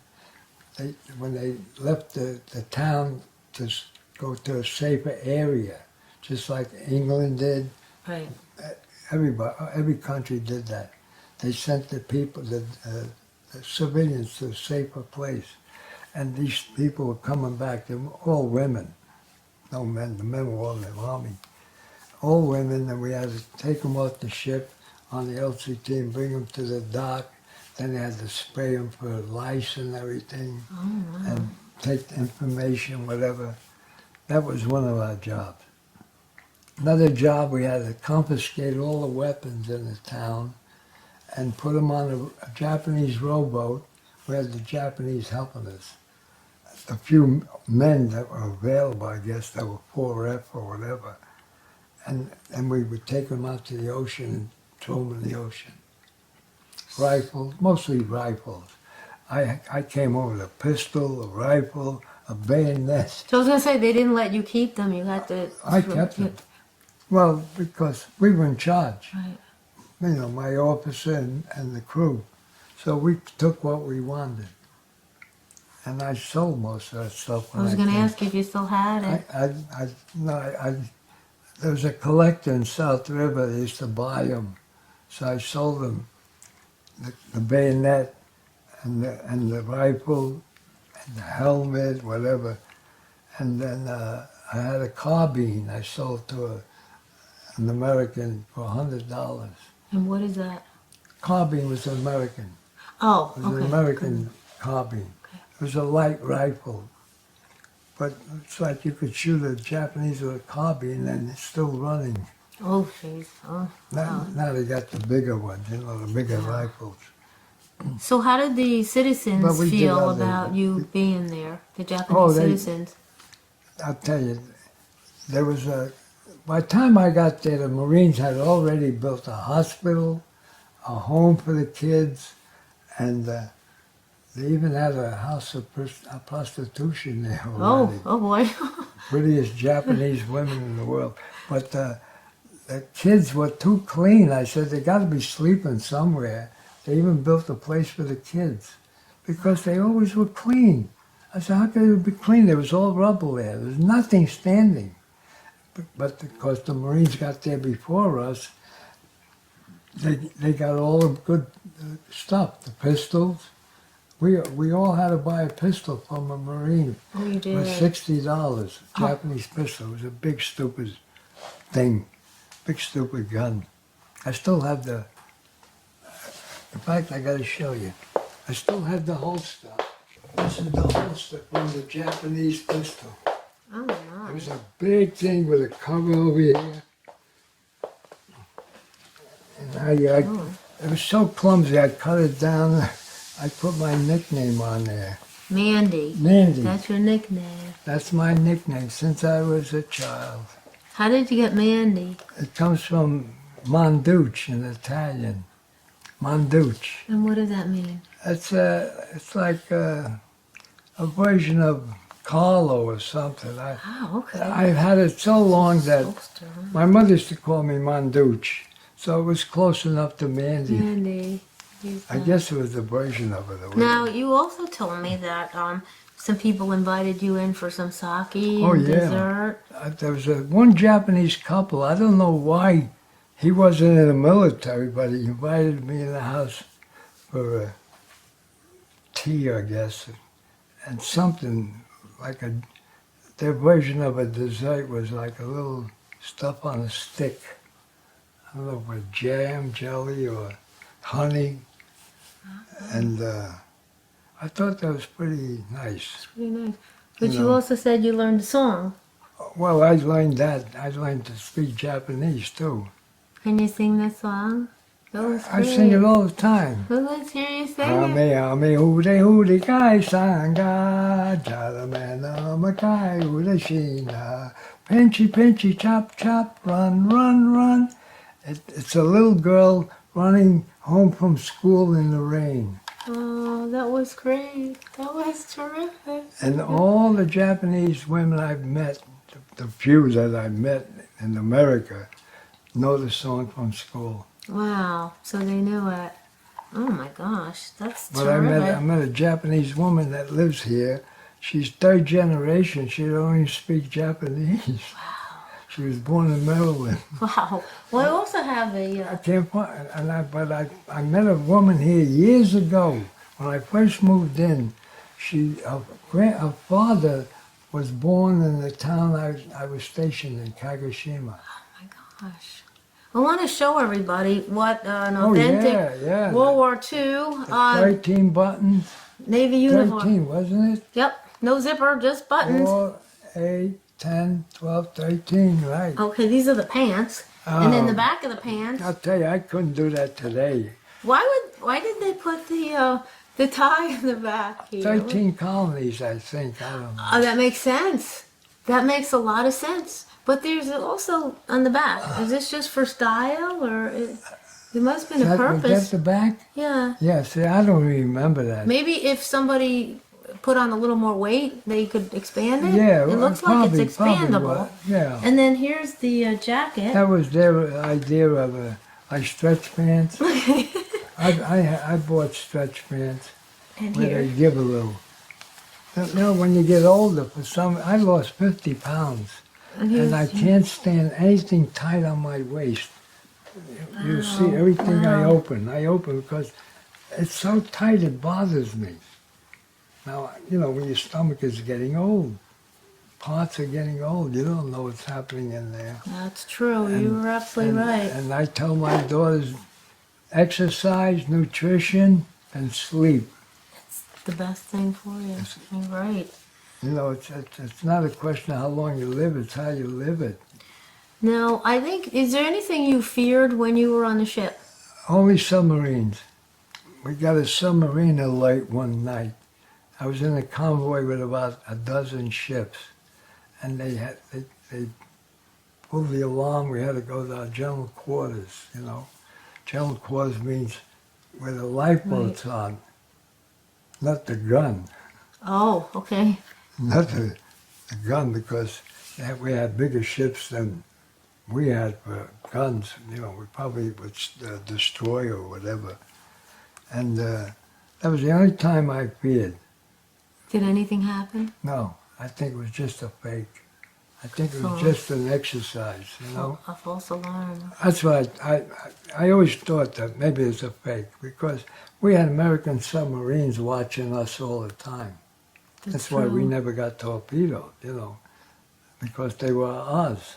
When they left the town to go to a safer area, just like England did. Right. Every country did that. They sent the people, the civilians, to a safer place. And these people were coming back. They were all women, no men. The men were all in the army. All women, and we had to take them off the ship on the LCT and bring them to the dock. then they had to spray them for lice and everything, Oh, wow. and take the information, whatever. That was one of our jobs. Another job, we had to confiscate all the weapons in the town and put them on a Japanese rowboat. We had the Japanese helping us. A few men that were available, I guess, that were 4F or whatever. And we would take them out to the ocean and throw them in the ocean. Rifles, mostly rifles. I came over with a pistol, a rifle, a bayonet. So I was gonna say they didn't let you keep them. You had to. I kept them. Well, because we were in charge. Right. You know, my officer and the crew. So we took what we wanted. And I sold most of that stuff I when was gonna came. ask if you still had it. There was a collector in South River that used to buy them. So I sold them the bayonet and the rifle and the helmet, whatever. And then I had a carbine I sold to an American for $100. And what is that? Carbine was American. Oh, It was okay. an American carbine. Okay. It was a light rifle. But it's like you could shoot a Japanese with a carbine and it's still running. Oh, jeez. Oh, wow. Now they got the bigger ones, you know, the bigger Yeah. rifles. So how did the But citizens we did feel other- about you being there? The Japanese Oh, they- citizens. I'll tell you, there was by the time I got there, the Marines had already built a hospital, a home for the kids, and they even had a house of prostitution there already. Oh boy. Prettiest Japanese women in the world. But the kids were too clean. I said, they got to be sleeping somewhere. They even built a place for the kids because they always were clean. I said, how could it be clean? There was all rubble there. There was nothing standing. But because the Marines got there before us, they got all the good stuff, the pistols. We all had to buy a pistol from a Marine. Oh, you It was did. $60, Japanese pistol. It was a big stupid thing, big stupid gun. I still have in fact, I got to show you. I still have the holster. This is the holster from the Japanese pistol. Oh, It my. was a big thing with a cover over here. And it was so clumsy, I cut it down. I put my nickname on there. Mandy. Mandy. That's your nickname. That's my nickname since I was a child. How did you get Mandy? It comes from Monducci in Italian. Monducci. And what does that mean? It's like a version of Carlo or something. Oh, okay. I've had it so long that Holster, huh? my mother used to call me Monducci, so it was close enough to Mandy. Mandy. I guess it was a version of it. Now, you also told me that some people invited you in for some sake and Oh, yeah. dessert. There was one Japanese couple. I don't know why he wasn't in the military, but he invited me in the house for a tea, I guess, and something like their version of a dessert was like a little stuff on a stick. I don't know if it was jam, jelly, or honey. And I thought that was pretty nice. Pretty nice. But You you know. also said you learned a song. Well, I learned that. I learned to speak Japanese too. Can you sing that song? That was I great. sing it all the time. Well, let's hear you sing it. Ame ame hude hude kai sanga jaramana makai hude shina pinchy pinchy chop chop run run run. It's a little girl running home from school in the rain. Oh, that was great. That was terrific. And all the Japanese women I've met, the few that I've met in America, know the song from school. Wow. So they knew it. Oh my gosh, that's But terrific. I met a Japanese woman that lives here. She's third generation. She don't even speak Japanese. Wow. She was born in Maryland. Wow. Well, I also have I a. can't find, but I met a woman here years ago when I first moved in. Her father was born in the town I was stationed in, Kagoshima. Oh my gosh. I want to show everybody what an Oh, authentic yeah. World War II 13 buttons. Navy uniform. 13, wasn't it? Yep, no zipper, just buttons. 4, 8, 10, 12, 13, right. Okay, these are the pants. And then the back of the pants. I'll tell you, I couldn't do that today. Why did they put the tie in the back here? 13 colonies, I think. I don't know. Oh, that makes sense. That makes a lot of sense. But there's also on the back. Is this just for style, or there must have been a Was purpose? that the back? Yeah. Yeah, see, I don't remember that. Maybe if somebody put on a little more weight, they could expand it. Yeah, It looks probably, like it's probably expandable. was, yeah. And then here's the jacket. That was their idea of like stretch pants. I bought stretch pants And where they here. give a little. You know, when you get older, I lost 50 pounds. And I can't stand anything tight on my waist. You see, everything I open because it's so tight it bothers me. Now, you know, when your stomach is getting old, parts are getting old, you don't know what's happening in there. That's true. You were absolutely right. And I tell my daughters, exercise, nutrition, and sleep. It's the best thing for you. You're right. You know, it's not a question of how long you live, it's how you live it. Now, I think, is there anything you feared when you were on the ship? Only submarines. We got a submarine alert one night. I was in a convoy with about a dozen ships, and they pulled the alarm. We had to go to our general quarters, you know. General quarters means where the lifeboat's on, not the gun. Oh, okay. Not the gun, because we had bigger ships than we had for guns. You know, we probably would destroy or whatever. And that was the only time I feared. Did anything happen? No, I think it was just a fake. I think it was just an exercise, you know. A false alarm. That's why I always thought that maybe it's a fake, because we had American submarines watching us all the time. That's why we never got torpedoed, you know, because they were ours.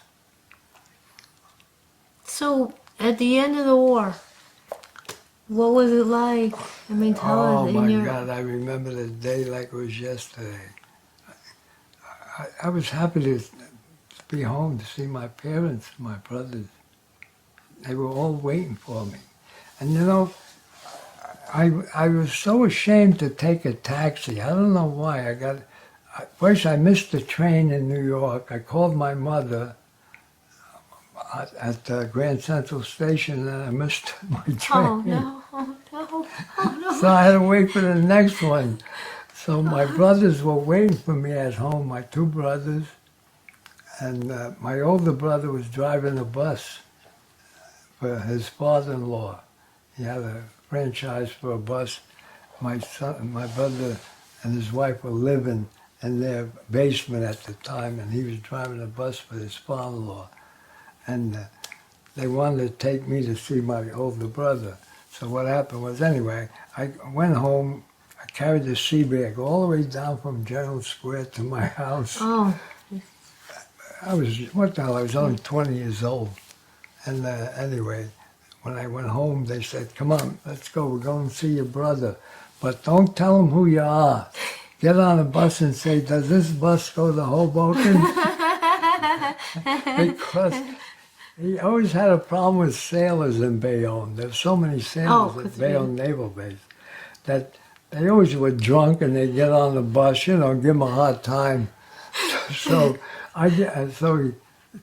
So, at the end of the war, what was it like? I mean, tell Oh us. my God, I remember the day like it was yesterday. I was happy to be home to see my parents, my brothers. They were all waiting for me. And you know, I was so ashamed to take a taxi. I don't know why. First I missed the train in New York. I called my mother at Grand Central Station, and I missed my train. Oh, no. Oh, no. Oh, no. So I had to wait for the next one. So my brothers were waiting for me at home, my two brothers. And my older brother was driving a bus for his father-in-law. He had a franchise for a bus. My brother and his wife were living in their basement at the time, and he was driving a bus for his father-in-law. And they wanted to take me to see my older brother. So what happened was, anyway, I went home. I carried the sea bag all the way down from General Square to my house. Oh. I was only 20 years old. And anyway, when I went home, they said, come on, let's go. We're going to see your brother. But don't tell him who you are. Get on a bus and say, does this bus go to Hoboken? Because he always had a problem with sailors in Bayonne. There's so many sailors at Bayonne Naval Base that they always were drunk and they'd get on the bus, you know, give him a hard time. So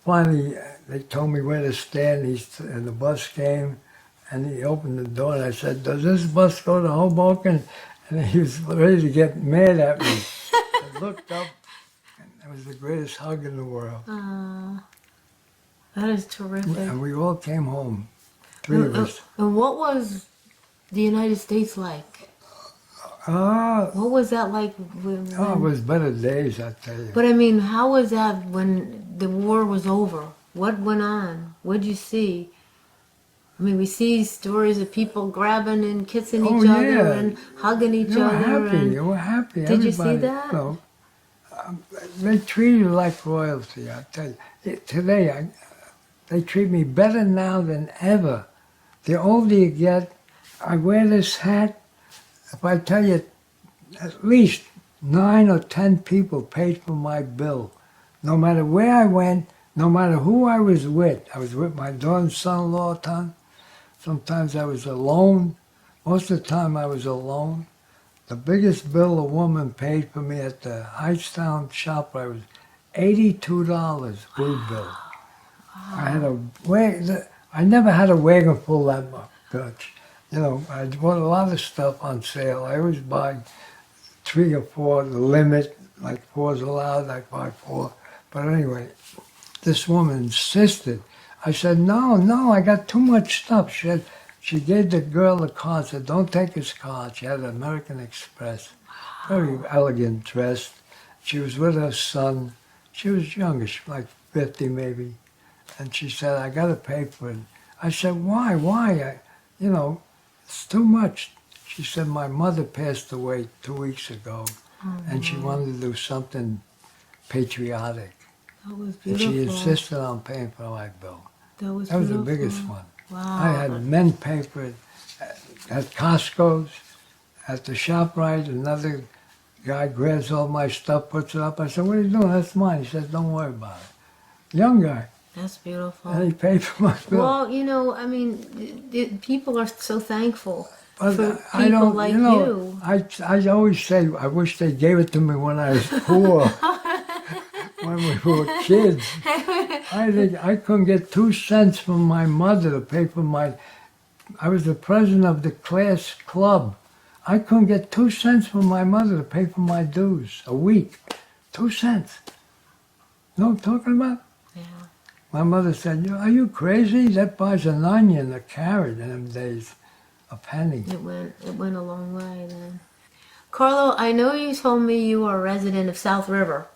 finally, they told me where to stand, and the bus came, and he opened the door, and I said, does this bus go to Hoboken? And he was ready to get mad at me. I looked up, and it was the greatest hug in the world. That is terrific. And we all came home, three of us. And what was the United States like? What was that like? It was better days, I tell you. But I mean, how was that when the war was over? What went on? What did you see? I mean, we see stories of people grabbing and kissing each other and hugging each other. They were happy. Did you see that? You know, they treated you like royalty, I tell you. Today, They treat me better now than ever. The older you get, I wear this hat. If I tell you, at least 9 or 10 people paid for my bill. No matter where I went, no matter who I was with. I was with my daughter's son-in-law all the time. Sometimes I was alone. Most of the time I was alone. The biggest bill a woman paid for me at the Hightstown shop was $82 food bill. I never had a wagon full that much. You know, I bought a lot of stuff on sale. I always buy 3 or 4, the limit, like 4's allowed, I buy 4. But anyway, this woman insisted. I said, no, I got too much stuff. She gave the girl the card, said, don't take his card. She had an American Express, very elegant dressed. She was with her son. She was youngish, like 50 maybe. And she said, I got to pay for it. I said, why? It's too much. She said, my mother passed away 2 weeks ago, and she wanted to do something patriotic. That was And beautiful. she insisted on paying for my bill. That was the beautiful. biggest one. Wow. I had men pay for it at Costco's, at the ShopRite. Another guy grabs all my stuff, puts it up. I said, what are you doing? That's mine. He said, don't worry about it. Young guy. That's beautiful. And he paid for my bill. Well, you know, I mean, people are so thankful But for I people don't, like you know, you. I always say, I wish they gave it to me when I was poor, when we were kids. I think I couldn't get 2 cents from my mother to pay for I was the president of the class club. I couldn't get 2 cents from my mother to pay for my dues a week. 2 cents. You know what I'm talking about? Yeah. My mother said, are you crazy? That buys an onion, a carrot in them days, a penny. It went a long way then. Carlo, I know you told me you are a resident of South River.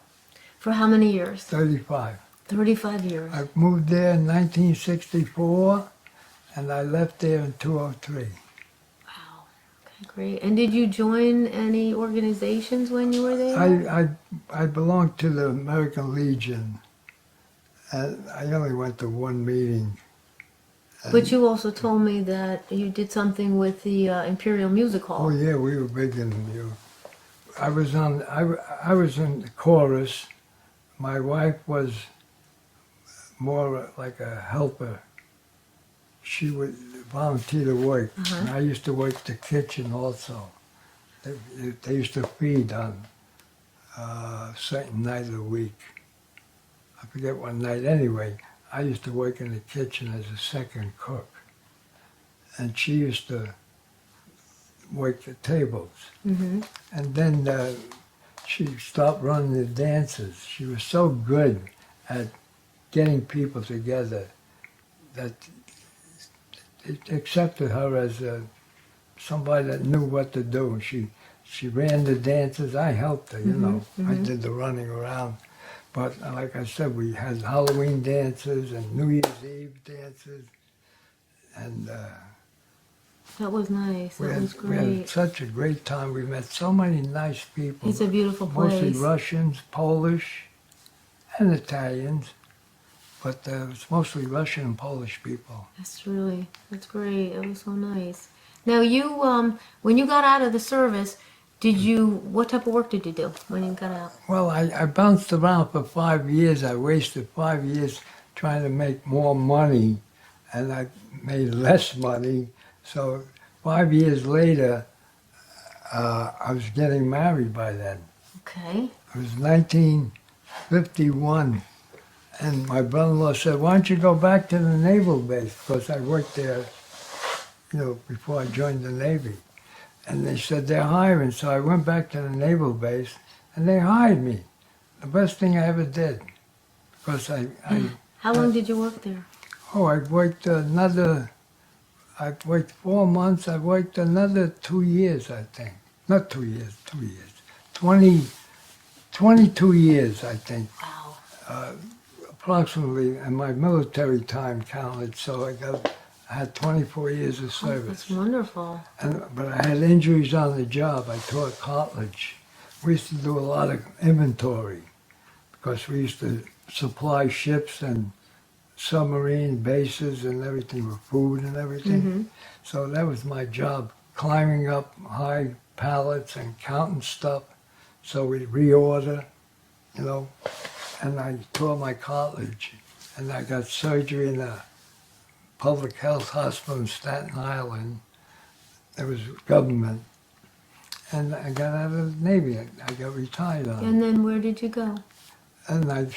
For how many years? 35. 35 years. I moved there in 1964, and I left there in 2003. Wow. Okay, great. And did you join any organizations when you were there? I belonged to the American Legion, and I only went to one meeting. But you also told me that you did something with the Imperial Music Hall. Oh yeah, we were big in the music. I was in the chorus. My wife was more like a helper. She would volunteer to work. And I used to work the kitchen also. They used to feed on a certain night of the week. I forget what night. Anyway, I used to work in the kitchen as a second cook. And she used to work the tables. Mm-hmm. And then she stopped running the dances. She was so good at getting people together that it accepted her as somebody that knew what to do. She ran the dances. I helped her, you know. I did the running around. But like I said, we had Halloween dances and New Year's Eve dances. And That was nice. That was we had great. such a great time. We met so many nice people. It's a beautiful place. Mostly Russians, Polish, and Italians. But it was mostly Russian and Polish people. That's great. It was so nice. Now you, when you got out of the service, what type of work did you do when you got out? Well, I bounced around for 5 years. I wasted 5 years trying to make more money, and I made less money. So 5 years later, I was getting married by then. Okay. It was 1951. And my brother-in-law said, why don't you go back to the naval base? Because I worked there, you know, before I joined the Navy. And they said, they're hiring. So I went back to the naval base, and they hired me. The best thing I ever did. Because How long did you work there? I worked 4 months. I worked another 2 years, I think. Not 2 years, 2 years. 22 years, I think. Wow. Approximately, and my military time counted, so I had 24 years of Oh, service. that's wonderful. But I had injuries on the job. I taught cartilage. We used to do a lot of inventory because we used to supply ships and submarine bases and everything with food and everything. Mm-hmm. So that was my job, climbing up high pallets and counting stuff. So we reorder, you know, and I tore my cartilage, and I got surgery in a public health hospital in Staten Island. It was government, and I got out of the Navy. I got retired on it. And then where did you go? And I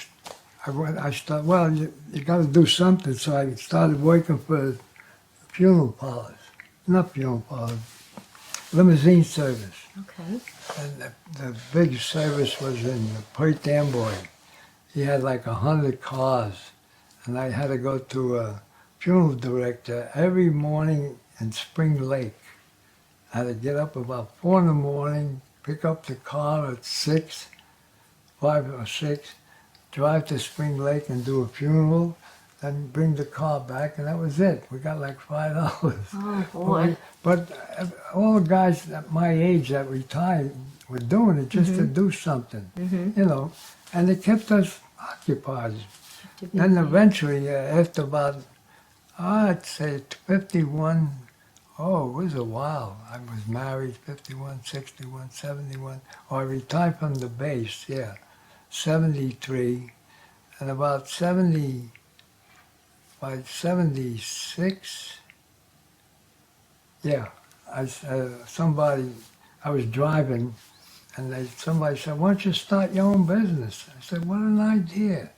started, well, you got to do something, so I started working for funeral parlors, not funeral parlors, limousine service. Okay. And the big service was in Perth Amboy. He had like 100 cars, and I had to go to a funeral director every morning in Spring Lake. I had to get up about 4 in the morning, pick up the car at 6, 5 or 6, drive to Spring Lake and do a funeral, then bring the car back, and that was it. We got like $5. Oh boy. But all the guys at my age that retired were doing it just to do something, you know, and it kept us occupied. Then eventually, after about, I'd say 51, oh, it was a while. I was married, 51, 61, 71. I retired from the base, 73. And about 70, by 76, I was driving, and somebody said, why don't you start your own business? I said, what an idea.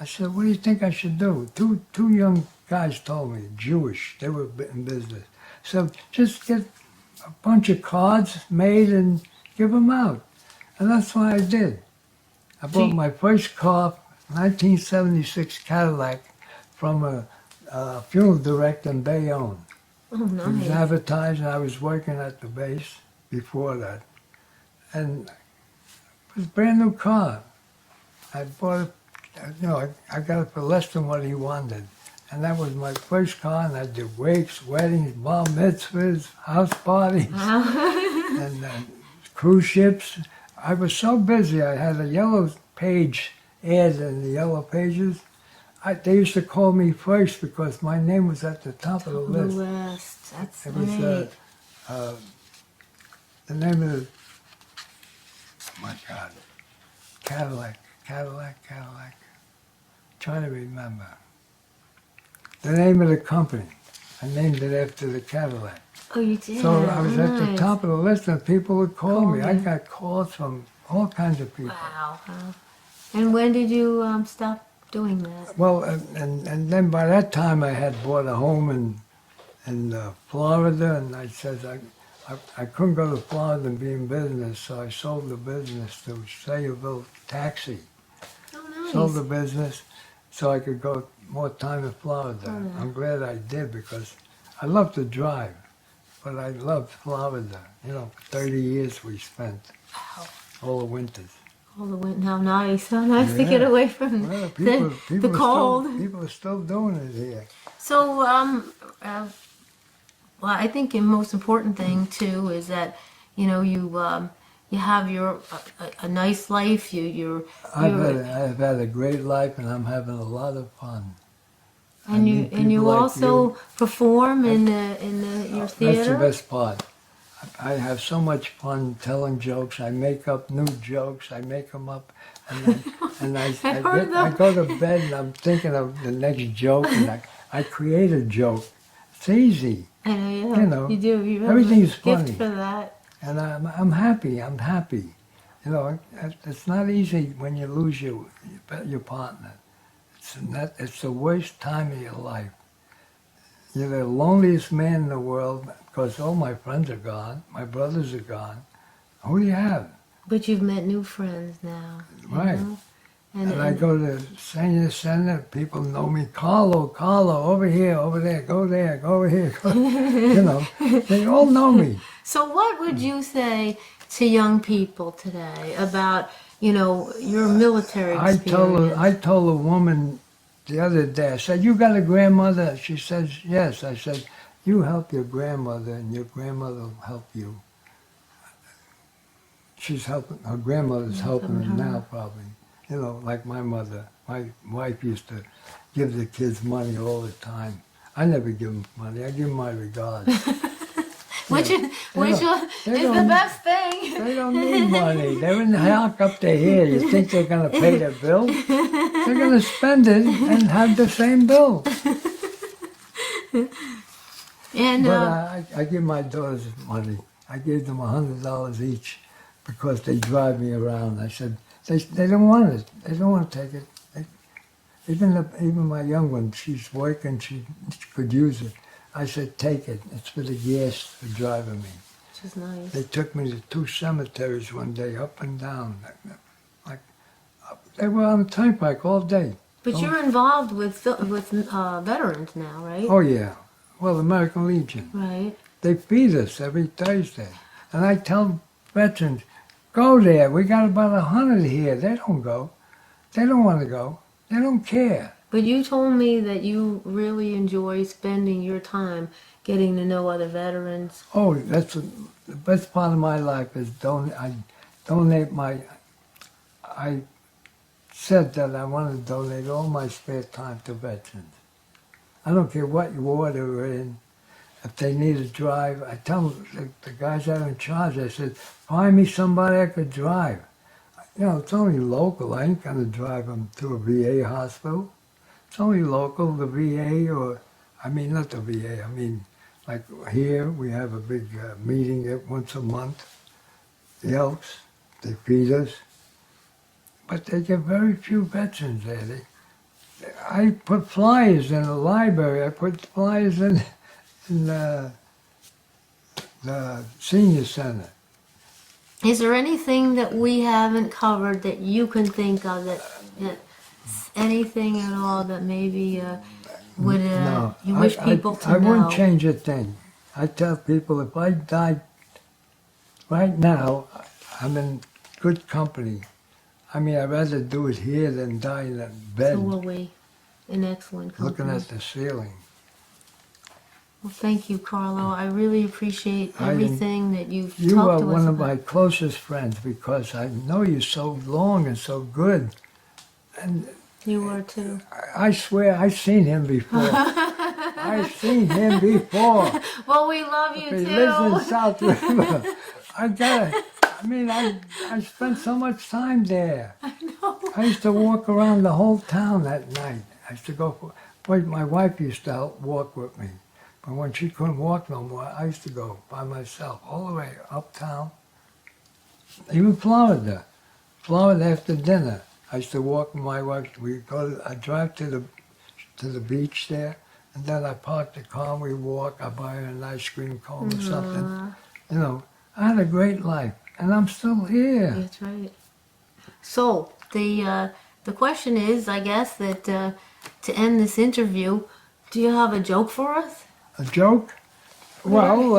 I said, what do you think I should do? Two young guys told me, Jewish, they were in business. So just get a bunch of cards made and give them out. And that's what I did. I bought my first car, 1976 Cadillac, from a funeral director in Bayonne. Oh, It was nice. advertised, and I was working at the base before that. And it was a brand new car. I bought it, I got it for less than what he wanted. And that was my first car, and I did wakes, weddings, bar mitzvahs, house parties, and cruise ships. I was so busy, I had a yellow page ad in the yellow pages. They used to call me first because my name was at the top of the list. That's It was great. the name of the, oh my God, Cadillac. Trying to remember. The name of the company. I named it after the Cadillac. Oh, you did? So I was at the Nice. top of the list and people would call me. I you. got calls from all kinds of people. Wow. And when did you stop doing that? Well, and then by that time I had bought a home in Florida, and I said I couldn't go to Florida and be in business, so I sold the business to Sayreville Taxi. Oh, nice. Sold the business so I could go more time in Florida. Oh, yeah. I'm glad I did because I love to drive, but I loved Florida. 30 years we spent, Wow. all the winters. All the wind. How nice. How nice to Yeah. get away from Well, the cold. People are still doing it here. So, well, I think the most important thing too is that you have a nice life. I've had a great life, and I'm having a lot of fun. I And meet you people like also perform in your That's the theater. best part. I have so much fun telling jokes. I make up new jokes. I make them up, and I go to bed and I'm thinking of the next joke, and I create a joke. It's easy, I know, you do. You have everything's a gift funny. for that. and I'm happy. I'm happy. It's not easy when you lose your partner. It's the worst time of your life. You're the loneliest man in the world because all my friends are gone. My brothers are gone. Who do you have? But you've met new friends now. you Right. know? And I go to senior center, people know me. Carlo, over here, over there, go over here. They all know me. So what would you say to young people today about, your military experience? I told a woman the other day, I said, you got a grandmother? She says, yes. I said, you help your grandmother and your grandmother will help you. She's helping, her grandmother's helping her now probably. Like my mother. My wife used to give the kids money all the time. I never give them money. I give them my regards. Which is they the don't- best thing. They don't need money. They're in the hock up to here. You think they're going to pay their bill? They're going to spend it and have the same bill. And But I give my daughters money. I gave them $100 each because they drive me around. I said, they don't want it. They don't want to take it. Even my young one, she's working, she could use it. I said, take it. It's for the gas for driving me. which is nice. They took me to 2 cemeteries one day, up and down. They were on the turnpike all day. But you're involved with veterans now, right? Oh, yeah. Well, American Legion. Right. They feed us every Thursday. And I tell veterans, go there. We got about 100 here. They don't go. They don't want to go. They don't care. But you told me that you really enjoy spending your time getting to know other veterans. Oh, that's the best part of my life is I said that I want to donate all my spare time to veterans. I don't care what war they were in. If they need a drive, I tell the guys that are in charge, I said, find me somebody I could drive. You know, it's only local. I ain't going to drive them to a VA hospital. It's only local, the VA, not the VA, like here, we have a big meeting once a month. The Elks, they feed us. But they get very few veterans there. I put flyers in the library. I put flyers in the senior center. Is there anything that we haven't covered that you can think of that anything at all that maybe would No, you wish people to know? I wouldn't change a thing. I tell people if I died right now, I'm in good company. I'd rather do it here than die in a bed So will we. An excellent company. looking at the ceiling. Well, thank you, Carlo. I really appreciate I am- everything that you've You talked are to us one of about. my closest friends because I know you so long and so good. And You were too. I swear I've seen him before. I've seen him before. Well, we love you He too. lives in South River. I spent so much time there. I know. I used to walk around the whole town at night. I used to go my wife used to help walk with me. But when she couldn't walk no more, I used to go by myself all the way uptown. Even Florida. Florida after dinner. I used to walk with my wife. I drive to the beach there, and then I park the car and we walk. I buy her an ice cream cone or something. You know, I had a great life, and I'm still here. That's right. So the question is, I guess, that to end this interview, do you have a joke for us? A joke? Well,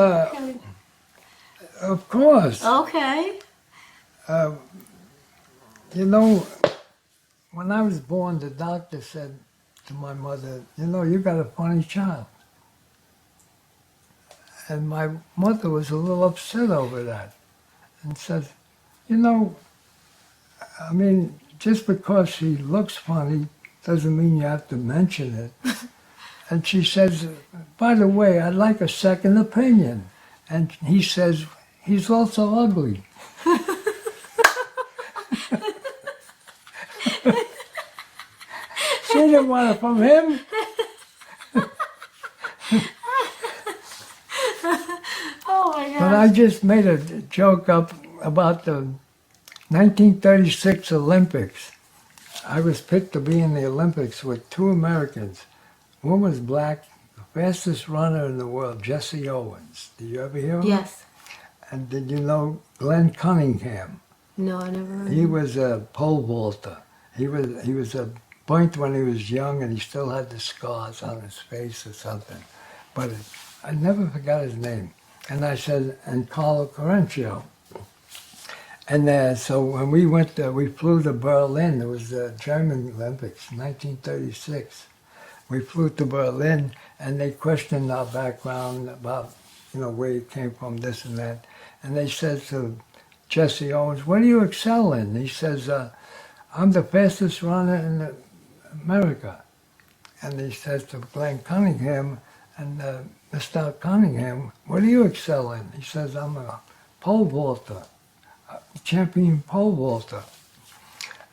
of course. Okay. You know, when I was born, the doctor said to my mother, you got a funny child. And my mother was a little upset over that and said, just because she looks funny doesn't mean you have to mention it. And she says, by the way, I'd like a second opinion. And he says, he's also ugly. She didn't want it from him. Oh my But I gosh. just made a joke up about the 1936 Olympics. I was picked to be in the Olympics with 2 Americans. One was black, the fastest runner in the world, Jesse Owens. Did you ever hear of him? Yes. And did you know Glenn Cunningham? No, I never heard. He was a pole vaulter. He was a point when he was young, and he still had the scars on his face or something. But I never forgot his name. And I said, and Carlo Carunchio. And so when we flew to Berlin. It was the German Olympics, 1936. We flew to Berlin, and they questioned our background about, where you came from, this and that. And they said to Jesse Owens, what do you excel in? He says, I'm the fastest runner in America. And he says to Glenn Cunningham, and Mr. Cunningham, what do you excel in? He says, I'm a pole vaulter, a champion pole vaulter.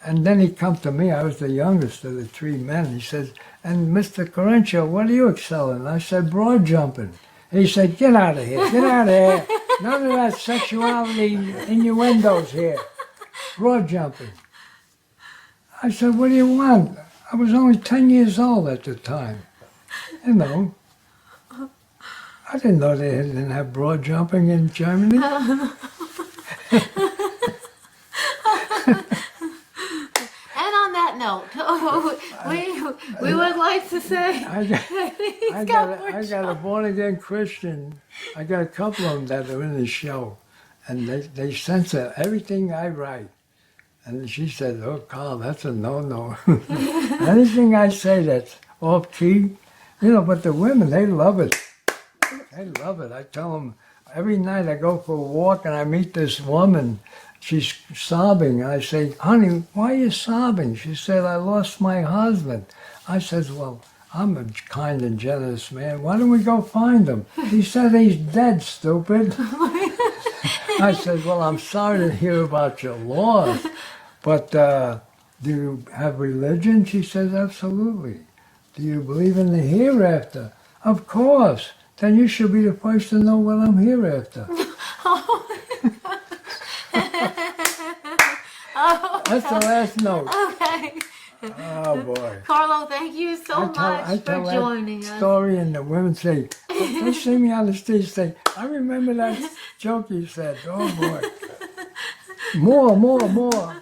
And then he come to me, I was the youngest of the three men. He says, and Mr. Carunchio, what do you excel in? I said, broad jumping. And he said, get out of here, get out of here. None of that sexuality innuendos here. Broad jumping. I said, what do you want? I was only 10 years old at the time. You know, I didn't know they didn't have broad jumping in Germany. And on that note, we would like to say I got a born-again Christian. I got a couple of them that are in the show, and they censor everything I write. And she said, oh, Carl, that's a no-no. Anything I say that's off-key, you know, but the women, they love it. They love it. I tell them, every night I go for a walk and I meet this woman. She's sobbing. I say, honey, why are you sobbing? She said, I lost my husband. I says, well, I'm a kind and generous man. Why don't we go find him? He said, he's dead, stupid. I said, well, I'm sorry to hear about your loss, but do you have religion? She says, absolutely. Do you believe in the hereafter? Of course. Then you should be the first to know what I'm hereafter. That's the last note. Okay. Oh, boy. Carlo, thank you so much for joining us. Story, and the women say, they see me on the stage, say, I remember that joke you said. Oh, boy. More.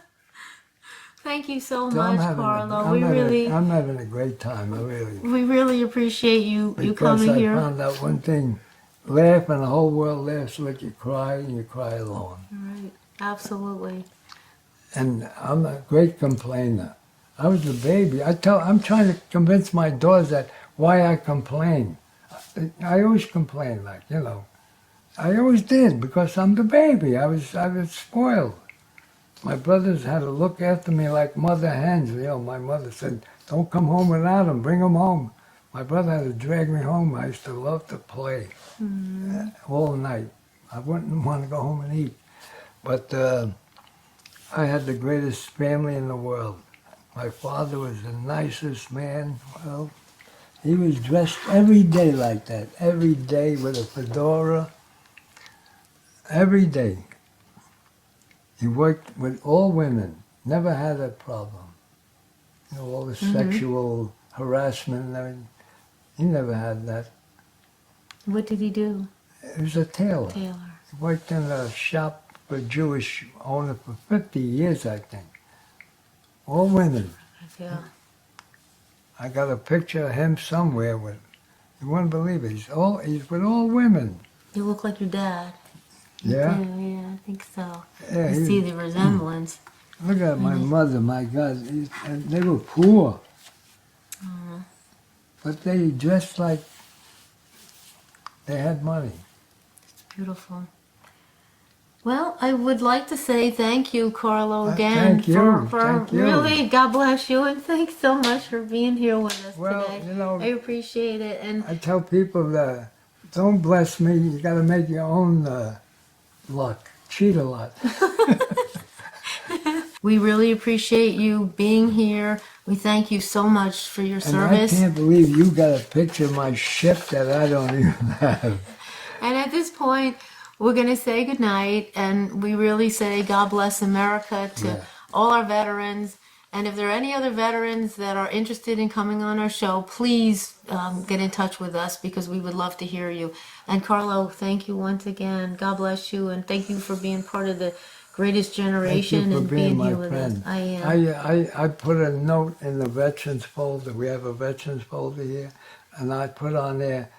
Thank you so much, Carlo. I'm having a great time, really. We really appreciate you coming Because I here. found out one thing. Laugh and the whole world laughs, let you cry and you cry alone. Right. Absolutely. And I'm a great complainer. I was a baby. I'm trying to convince my daughters that why I complain. I always complain, like, you know. I always did because I'm the baby. I was spoiled. My brothers had to look after me like mother hens. You know, my mother said, don't come home without them, bring them home. My brother had to drag me home. I used to love to play all night. I wouldn't want to go home and eat. But I had the greatest family in the world. My father was the nicest man. Well, he was dressed every day like that, every day with a fedora, every day. He worked with all women, never had a problem. You know, all the sexual harassment and everything. He never had that. What did he do? He was a tailor. Taylor. He worked in a shop for a Jewish owner for 50 years, I think. All women. Yeah. I got a picture of him somewhere with, you wouldn't believe it. He's with all women. You look like your dad. Yeah? Yeah, I think so. Yeah, You see the resemblance. Look at my mother, my God. And they were poor. But they dressed like they had money. It's beautiful. Well, I would like to say thank you, Carlo, again. Thank you. For Thank you. really, God bless you, and thanks so much for being here with us Well, today. you know, I appreciate it. And I tell people that don't bless me. You got to make your own luck. Cheat a lot. we really appreciate you being here. We thank you so much for your service. And I can't believe you got a picture of my ship that I don't even have. And at this point, we're going to say goodnight, and we really say God bless America to all our veterans. And if there are any other veterans that are interested in coming on our show, please get in touch with us because we would love to hear you. And Carlo, thank you once again. God bless you, and thank you for being part of the greatest generation Thank you for and being my here with friend. us. I am. I put a note in the veterans folder. We have a veterans folder here, and I put on there,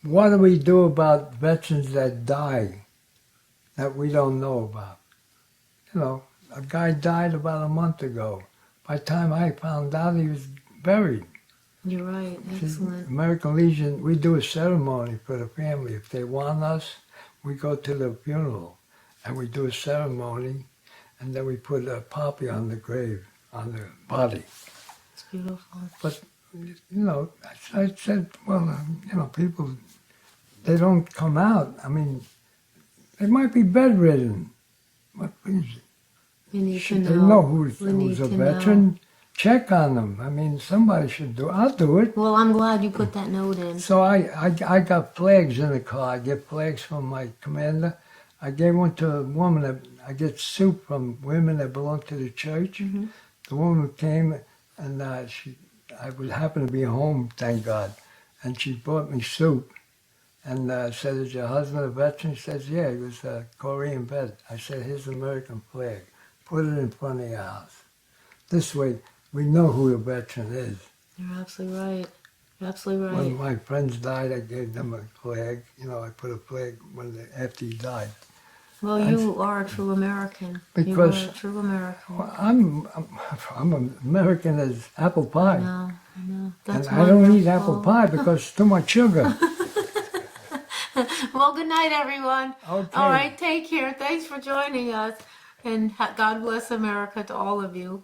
what do we do about veterans that die that we don't know about? You know, a guy died about a month ago. By the time I found out, he was buried. You're right. Excellent. American Legion, we do a ceremony for the family. If they want us, we go to the funeral, and we do a ceremony, and then we put a poppy on the grave, on the body. It's beautiful. But you know, I said, well, you know, people, they don't come out. I mean, they might be bedridden. But please, We need to should know. they know We who's need a to know. veteran? Check on them. I mean, somebody should do. I'll do it. Well, I'm glad you put that note in. So I got flags in the car. I get flags from my commander. I gave one to a woman. I get soup from women that belong to the church. Mm-hmm. The woman came and I would happen to be home, thank God, and she brought me soup and said, "Is your husband a veteran?" She says, "Yeah, he was a Korean vet." I said, "Here's the American flag. Put it in front of your house. This way, we know who the veteran is." You're absolutely right. You're absolutely right. When my friends died, I gave them a flag. You know, I put a flag after he died. Well, you are a true American. Because- you are a true American. Well, I'm American as apple I pie. know, I know. That's And I don't eat apple wonderful. pie because it's too much sugar. Well, good night, everyone. Okay. All right, take care. Thanks for joining us. And God bless America to all of you.